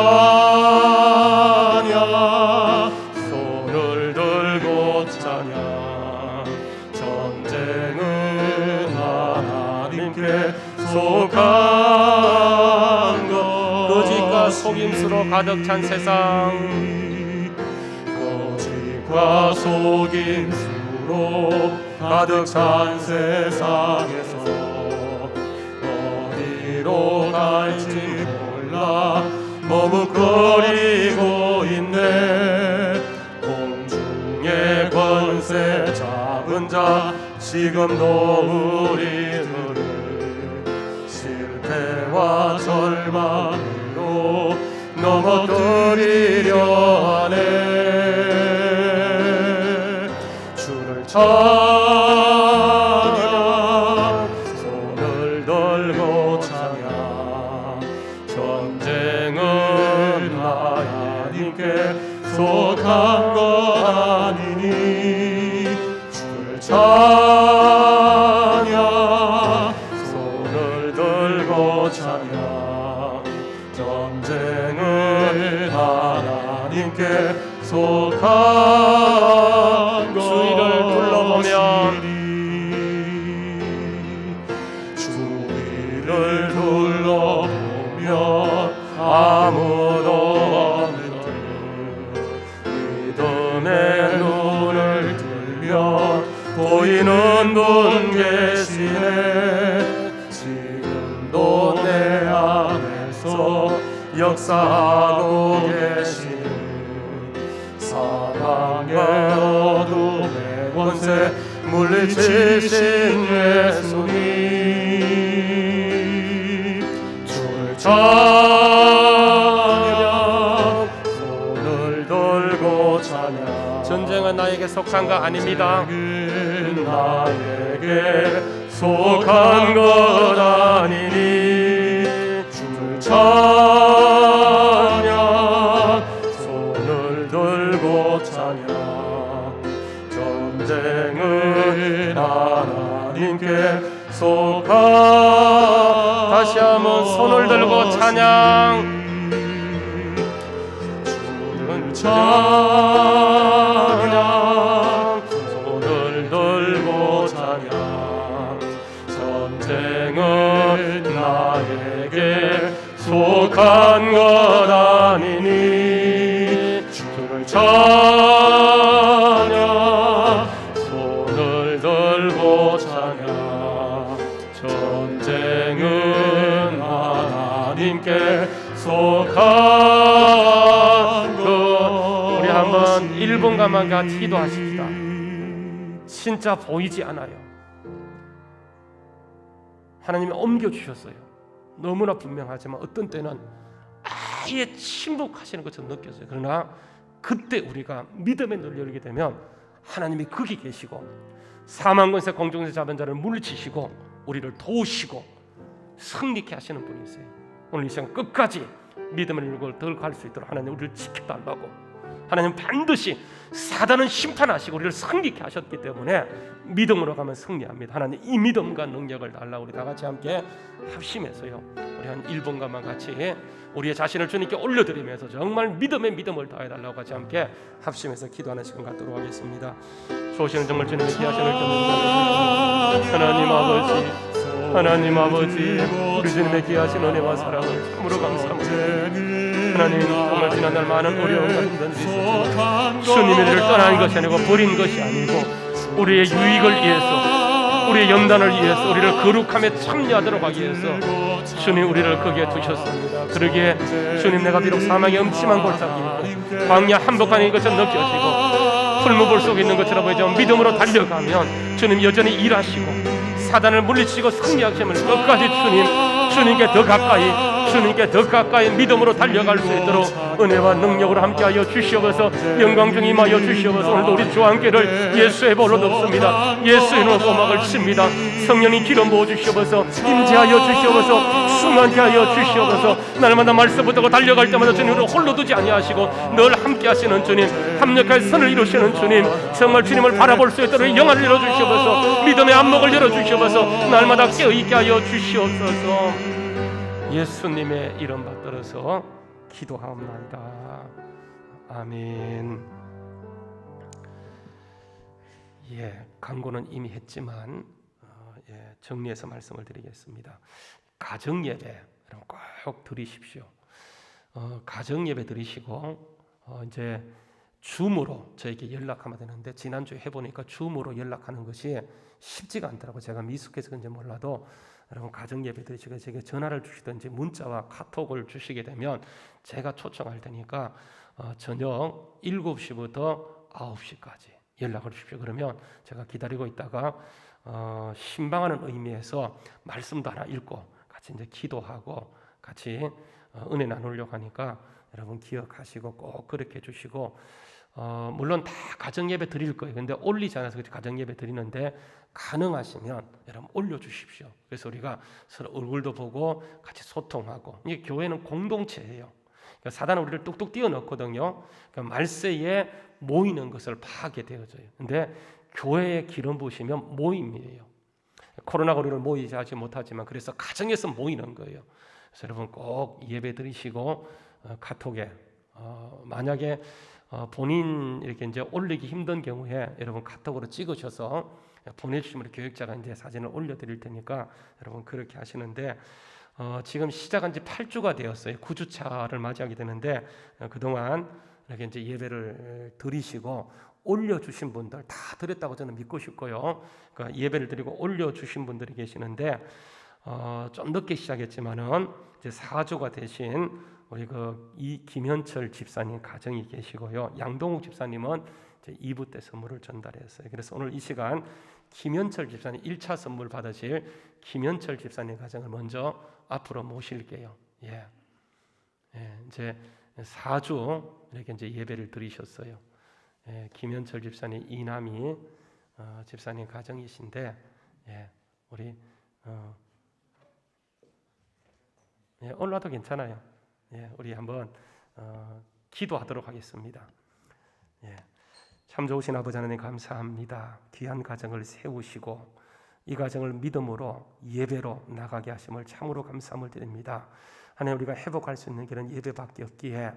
손을 들고 찬양. 전쟁은 하나님께 속한 것. 거짓과 속임수로 가득 찬 세상, 거짓과 속임수로 가득 찬 세상에서 어디로 갈지 몰라 머뭇거리고 있네. 공중의 권세 잡은 자 지금도 우리들을 실패와 절망으로 넘어뜨리려 하네. 주를 찬양, 손을 들고 찬양. 전쟁은 하나님께 속한 것 아니니 주를 찬양, 손을 들고 찬양. 전쟁은 하나님께 속한 것. 주위를 둘러보면 주위를 둘러보면 아무도 없는 믿음의 눈을 들면 보이는 분 계시네. 지금도 내 안에서 역사하고 계시네. 사망의 어둠의 권세 물리치신 예수님, 주를 찬양, 손을 들고 찬양. 전쟁은 나에게 속한 거 아닙니다. 나에게 속한 것 아니니 주를 찬양, 손을 들고 찬양. 전쟁은 하나님께 속한. 다시 한번 손을 들고 찬양. 주를 찬양, 손을 들고 찬양. 전쟁은 나에게 속한 것 아니니 주를 찬양, 손을 들고 찬양. 전쟁은 하나님께 속한 것. 우리 한번 1분간만 같이 기도하십시다. 진짜 보이지 않아요. 하나님이 옮겨주셨어요. 너무나 분명하지만 어떤 때는 아예 침묵하시는 것처럼 느껴져요. 그러나 그때 우리가 믿음의 눈을 열게 되면 하나님이 거기 계시고 사망권세 공중세 잡은 자를 물리치시고 우리를 도우시고 승리케 하시는 분이세요. 오늘 이 시간 끝까지 믿음의 눈을 더 갈 수 있도록 하나님 우리를 지켜달라고. 하나님 반드시 사단은 심판하시고 우리를 승리케 하셨기 때문에 믿음으로 가면 승리합니다. 하나님 이 믿음과 능력을 달라고. 우리 다 같이 함께 합심해서요, 우리 한 1분간만 같이 우리의 자신을 주님께 올려드리면서 정말 믿음의 믿음을 더해달라고 같이 함께 합심해서 기도하는 시간 갖도록 하겠습니다. 수호시는 정말 주님의 귀하신 은혜를 하나님 아버지, 하나님 아버지, 우리 주님의 귀하신 은혜와 사랑을 참으로 감사합니다. 하나님 정말 지난날 많은 어려움과 힘든들이 있었지만 주님이 우리를 떠난 것이 아니고 버린 것이 아니고 우리의 유익을 위해서, 우리의 연단을 위해서, 우리를 거룩함에 참여하도록 하기 위해서 주님 우리를 거기에 두셨습니다. 그러기에 주님, 내가 비록 사망의 음침한 골짜기이고 광야 한복판인 것처럼 느껴지고 풀무불 속에 있는 것처럼 보이지만 믿음으로 달려가면 주님 여전히 일하시고 사단을 물리치고 승리하심을 끝까지 주님께 더 가까이 믿음으로 달려갈 수 있도록 은혜와 능력으로 함께하여 주시옵소서. 영광 중 임하여 주시옵소서. 오늘도 우리 주와 함께를 예수의 볼로 넣습니다. 예수의 이름으로 고막을 칩니다. 성령이 기름 부어 주시옵소서. 임재하여 주시옵소서. 충만케 하여 주시옵소서. 날마다 말씀 붙들고 달려갈 때마다 주님으로 홀로 두지 아니하시고 늘 함께 하시는 주님, 합력할 선을 이루시는 주님, 정말 주님을 바라볼 수 있도록 영안을 열어주시옵소서. 믿음의 안목을 열어주시옵소서. 날마다 깨어있게 하여 주시옵소서. 예수님의 이름 받들어서 기도하옵나이다. 아멘. 광고는 이미 했지만 정리해서 말씀을 드리겠습니다. 가정 예배 꼭 드리십시오. 가정 예배 드리시고 이제 줌으로 저에게 연락하면 되는데, 지난주에 해보니까 줌으로 연락하는 것이 쉽지가 않더라고요. 제가 미숙해서 그런지 몰라도 여러분 가정 예배 드리시고 제게 전화를 주시든지 문자와 카톡을 주시게 되면 제가 초청할 테니까 저녁 7시부터 9시까지 연락을 주십시오. 그러면 제가 기다리고 있다가 신방하는 의미에서 말씀도 하나 읽고 같이 이제 기도하고 같이 은혜 나누려고 하니까 여러분 기억하시고 꼭 그렇게 해주시고, 물론 다 가정 예배 드릴 거예요. 근데 올리지 않아서 가정 예배 드리는데 가능하시면 여러분 올려주십시오. 그래서 우리가 서로 얼굴도 보고 같이 소통하고, 이게 교회는 공동체예요. 그러니까 사단은 우리를 뚝뚝 띄워넣거든요. 그러니까 말세에 모이는 것을 파하게 되어져요. 근데 교회의 기름 부으시면 모임이에요. 코로나가 우리를 모이지 하지 못하지만 그래서 가정에서 모이는 거예요. 그래서 여러분 꼭 예배 드리시고 카톡에 만약에 본인 이렇게 이제 올리기 힘든 경우에 여러분 카톡으로 찍으셔서 보내주시면 교육자가 이제 사진을 올려드릴 테니까 여러분 그렇게 하시는데, 지금 시작한 지 8주가 되었어요. 9주차를 맞이하게 되는데 그동안 이렇게 이제 예배를 드리시고 올려주신 분들 다 드렸다고 저는 믿고 싶고요. 그러니까 예배를 드리고 올려주신 분들이 계시는데 좀 늦게 시작했지만은 이제 4주가 되신 우리 이 김현철 집사님 가정이 계시고요. 양동욱 집사님은 이제 2부 때 선물을 전달했어요. 그래서 오늘 이 시간 김현철 집사님 1차 선물 받으실 김현철 집사님 가정을 먼저 앞으로 모실게요. 이제 4주 이렇게 이제 예배를 드리셨어요. 김현철 집사님 이남이 집사님 가정이신데, 우리 올라도 괜찮아요. 우리 한번 기도하도록 하겠습니다. 참 좋으신 아버지 하나님 감사합니다. 귀한 가정을 세우시고 이 가정을 믿음으로 예배로 나가게 하심을 참으로 감사함을 드립니다. 하나님, 우리가 회복할 수 있는 길은 예배밖에 없기에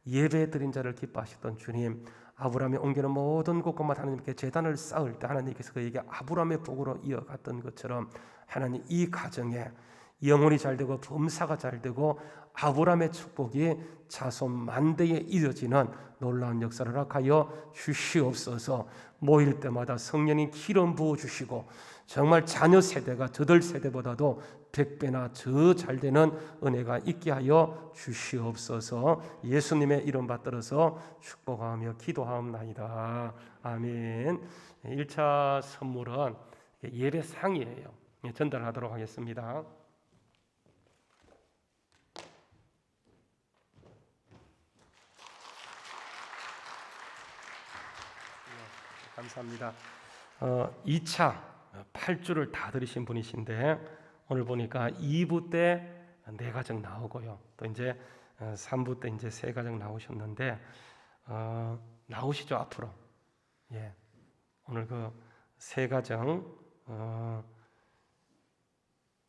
예배 드린 자를 기뻐하셨던 주님, 아브라함이 옮기는 모든 곳곳마다 하나님께 제단을 쌓을 때 하나님께서 그에게 아브라함의 복으로 이어갔던 것처럼 하나님 이 가정에 영혼이 잘되고 범사가 잘되고 아브라함의 축복이 자손 만대에 이어지는 놀라운 역사를 허락하여 주시옵소서. 모일 때마다 성령이 기름 부어주시고 정말 자녀 세대가 저들 세대보다도 100배나 더 잘되는 은혜가 있게 하여 주시옵소서. 예수님의 이름 받들어서 축복하며 기도하옵나이다. 아멘. 1차 선물은 예배상이에요. 전달하도록 하겠습니다. 감사합니다. 2차 8주를 다 들으신 분이신데 오늘 보니까 2부 때 4가정 나오고요. 또 이제 3부 때 이제 3가정 나오셨는데 나오시죠 앞으로. 오늘 그 3가정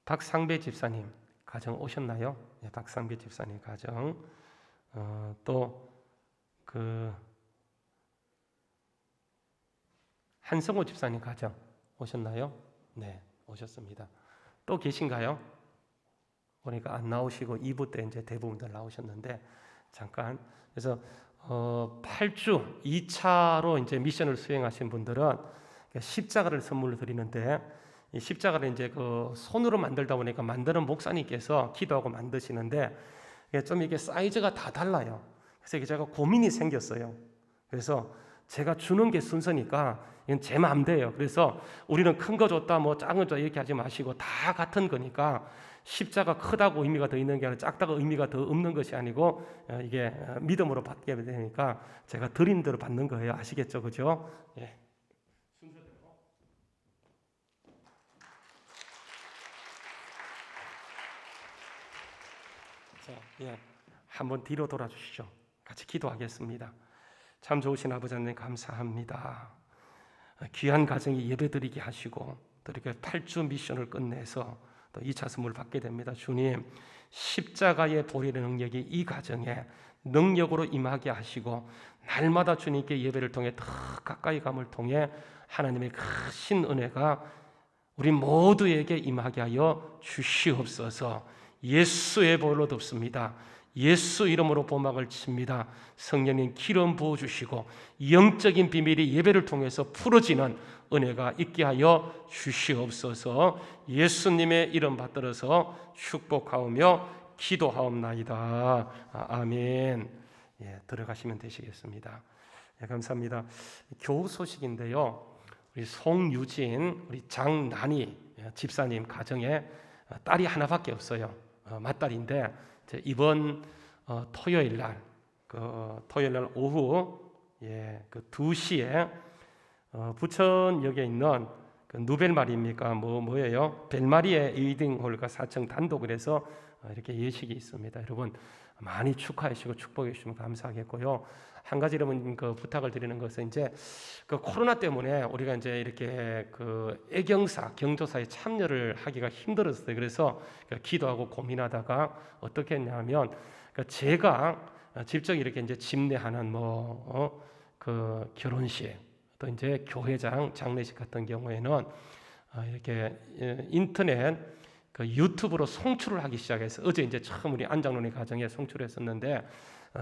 박상배 집사님 가정 오셨나요? 박상배 집사님 가정, 또 그 한성호 집사님 가정 오셨나요? 네, 오셨습니다. 또 계신가요? 보니까 안 나오시고 2부 때 이제 대부분들 나오셨는데 잠깐, 그래서 8주 2차로 이제 미션을 수행하신 분들은 십자가를 선물로 드리는데, 이 십자가를 이제 그 손으로 만들다 보니까 만드는 목사님께서 기도하고 만드시는데 좀 이게 사이즈가 다 달라요. 그래서 이게 제가 고민이 생겼어요. 그래서 제가 주는 게 순서니까 이건 제 마음대로. 그래서 우리는 큰 거 줬다 뭐 작은 거 줬다 이렇게 하지 마시고 다 같은 거니까 십자가 크다고 의미가 더 있는 게 아니라 작다고 의미가 더 없는 것이 아니고 이게 믿음으로 받게 되니까 제가 드린 대로 받는 거예요. 아시겠죠? 그죠? 예. 순서대로. 자, 예. 한번 뒤로 돌아주시죠. 같이 기도하겠습니다. 참 좋으신 아버지 하나님 감사합니다. 귀한 가정에 예배드리게 하시고 또 이렇게 8주 미션을 끝내서 또 2차 선물 받게 됩니다. 주님, 십자가의 보혈의 능력이 이 가정에 능력으로 임하게 하시고 날마다 주님께 예배를 통해 더 가까이 감을 통해 하나님의 크신 은혜가 우리 모두에게 임하게 하여 주시옵소서. 예수의 보혈로 돕습니다. 예수 이름으로 보막을 칩니다. 성령님 기름 부어주시고 영적인 비밀이 예배를 통해서 풀어지는 은혜가 있게 하여 주시옵소서. 예수님의 이름 받들어서 축복하오며 기도하옵나이다. 아멘. 예, 들어가시면 되시겠습니다. 예, 감사합니다. 교우 소식인데요. 우리 송유진, 우리 장난이 집사님 가정에 딸이 하나밖에 없어요. 맏딸인데 이번 토요일 날 오후 그 2시에 부천역에 있는 그 누벨마리입니까? 뭐예요? 벨마리의 리딩홀과 4층 단독을 해서 이렇게 예식이 있습니다. 여러분 많이 축하해 주시고 축복해 주시면 감사하겠고요. 한 가지 여러분 그 부탁을 드리는 것은 이제 그 코로나 때문에 우리가 이제 이렇게 그 애경사, 경조사에 참여를 하기가 힘들었어요. 그래서 기도하고 고민하다가 어떻게 했냐면 제가 직접 이렇게 이제 집례하는 그 결혼식 또 이제 교회장 장례식 같은 경우에는 이렇게 인터넷 그 유튜브로 송출을 하기 시작해서 어제 이제 처음 우리 안장로님 가정에 송출했었는데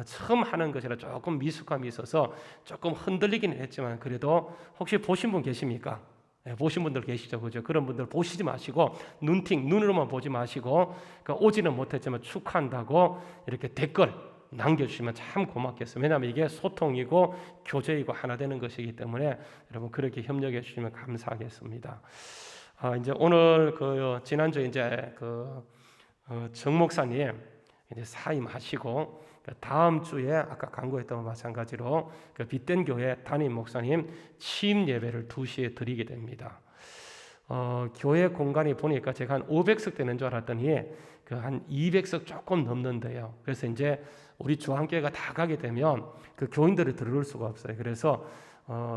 처음 하는 것이라 조금 미숙함이 있어서 조금 흔들리기는 했지만 그래도 혹시 보신 분 계십니까? 네, 보신 분들 계시죠, 그죠? 그런 분들 보시지 마시고 눈으로만 보지 마시고 그러니까 오지는 못했지만 축하한다고 이렇게 댓글 남겨주시면 참 고맙겠어요. 왜냐하면 이게 소통이고 교제이고 하나 되는 것이기 때문에 여러분 그렇게 협력해 주시면 감사하겠습니다. 이제 오늘 그 지난주에 이제 정 목사님 이제 사임하시고 다음 주에 아까 광고했던 것과 마찬가지로 그 빛된 교회 담임 목사님 취임 예배를 2시에 드리게 됩니다. 교회 공간이 보니까 제가 한 500석 되는 줄 알았더니 그 한 200석 조금 넘는데요. 그래서 이제 우리 주한교회가 다 가게 되면 그 교인들을 들을 수가 없어요. 그래서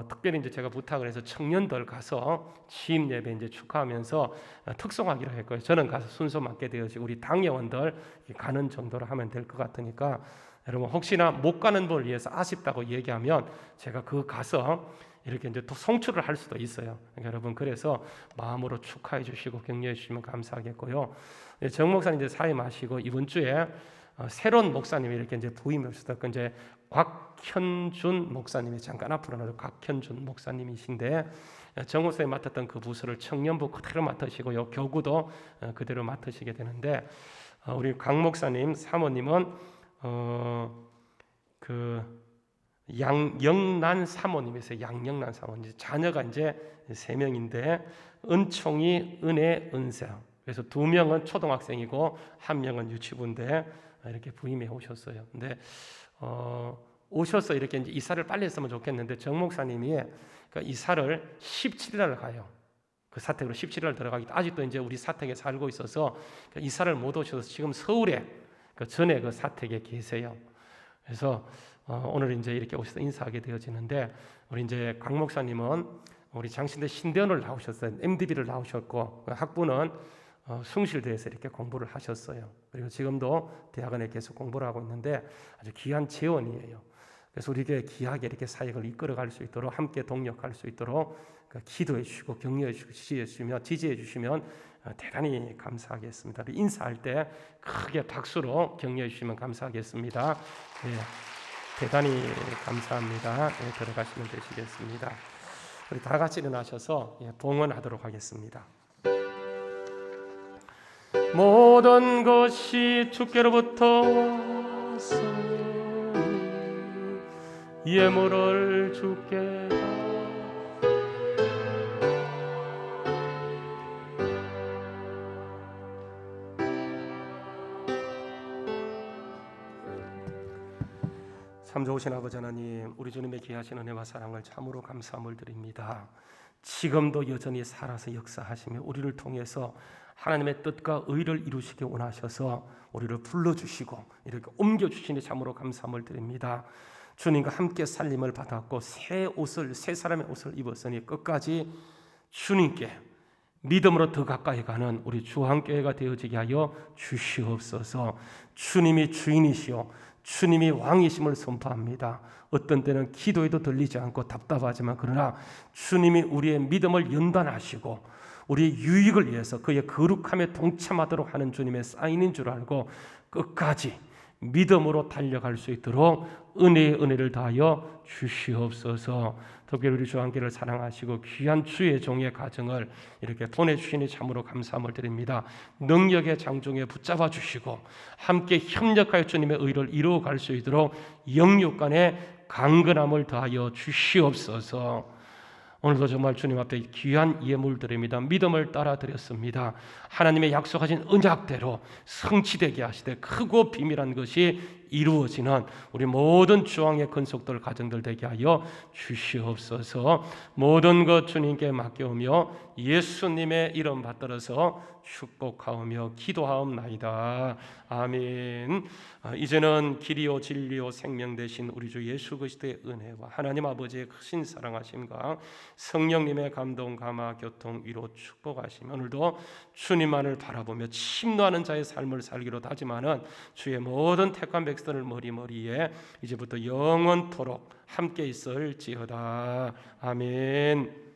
특별히 이제 제가 부탁을 해서 청년들 가서 취임 예배 이제 축하하면서 특송하기로 했고요. 저는 가서 순서 맡게 되어지고 우리 당회원들 가는 정도로 하면 될 것 같으니까 여러분 혹시나 못 가는 분을 위해서 아쉽다고 얘기하면 제가 가서 이렇게 이제 또 송출을 할 수도 있어요. 그러니까 여러분 그래서 마음으로 축하해 주시고 격려해 주시면 감사하겠고요. 정 목사님 이제 사임하시고 이번 주에 새로운 목사님이 이렇게 이제 부임을 했었고 이제 곽현준 목사님이 잠깐 앞으로 나도 곽현준 목사님이신데 정 목사님 맡았던 그 부서를 청년부 그대로 맡으시고 요 교구도 그대로 맡으시게 되는데 우리 곽 목사님 사모님은 양영란 사모님이세요. 양영란 사모님 자녀가 이제 3명인데 은총이 은혜 은세 그래서 2명은 초등학생이고 1명은 유치부인데 이렇게 부임해 오셨어요. 근데 오셔서 이렇게 이제 이사를 빨리 했으면 좋겠는데 정 목사님이 그러니까 이사를 17일 가요. 그 사택으로 17일 들어가기 아직도 이제 우리 사택에 살고 있어서 이사를 못 오셔서 지금 서울에 그 전에 그 사택에 계세요. 그래서 오늘 이제 이렇게 오셔서 인사하게 되어지는데 우리 이제 곽 목사님은 우리 장신대 신대원을 나오셨어요. MDB를 나오셨고 학부는 숭실대에서 이렇게 공부를 하셨어요. 그리고 지금도 대학원에 계속 공부를 하고 있는데 아주 귀한 재원이에요. 그래서 우리에게 귀하게 이렇게 사역을 이끌어갈 수 있도록 함께 동력할 수 있도록 기도해 주시고 격려해 주시고 지지해 주시면 대단히 감사하겠습니다. 인사할 때 크게 박수로 격려해 주시면 감사하겠습니다. 네, 대단히 감사합니다. 네, 들어가시면 되시겠습니다. 우리 다 같이 일어나셔서 봉헌하도록 하겠습니다. 모든 것이 주께로부터 왔으니 예물을 주께 참 좋으신 아버지 하나님, 우리 주님의 귀하신 은혜와 사랑을 참으로 감사함을 드립니다. 지금도 여전히 살아서 역사하시며 우리를 통해서 하나님의 뜻과 의를 이루시기 원하셔서 우리를 불러주시고 이렇게 옮겨주시니 참으로 감사함을 드립니다. 주님과 함께 살림을 받았고 새 사람의 옷을 입었으니 끝까지 주님께 믿음으로 더 가까이 가는 우리 주한교회가 되어지게 하여 주시옵소서. 주님이 주인이시오 주님이 왕이심을 선포합니다. 어떤 때는 기도에도 들리지 않고 답답하지만 그러나 주님이 우리의 믿음을 연단하시고 우리의 유익을 위해서 그의 거룩함에 동참하도록 하는 주님의 사인인 줄 알고 끝까지 믿음으로 달려갈 수 있도록 은혜의 은혜를 다하여 주시옵소서. 특별히 우리 주한교회를 사랑하시고 귀한 주의 종의 가정을 이렇게 보내주시니 참으로 감사함을 드립니다. 능력의 장중에 붙잡아 주시고 함께 협력하여 주님의 의를 이루어갈 수 있도록 영육 간의 강건함을 더하여 주시옵소서. 오늘도 정말 주님 앞에 귀한 예물 드립니다. 믿음을 따라 드렸습니다. 하나님의 약속하신 언약대로 성취되게 하시되 크고 비밀한 것이 이루어지는 우리 모든 주왕의 건속들 가정들 되게 하여 주시옵소서. 모든 것 주님께 맡겨오며 예수님의 이름 받들어서 축복하오며 기도하옵나이다. 아멘. 이제는 길이요 진리요 생명 되신 우리 주 예수 그리스도의 은혜와 하나님 아버지의 크신 사랑하심과 성령님의 감동 감화 교통 위로 축복하시며 오늘도 주님만을 바라보며 침노하는 자의 삶을 살기로 다짐하는 주의 모든 택한 백성을 머리머리에 이제부터 영원토록 함께 있을지어다. 아멘.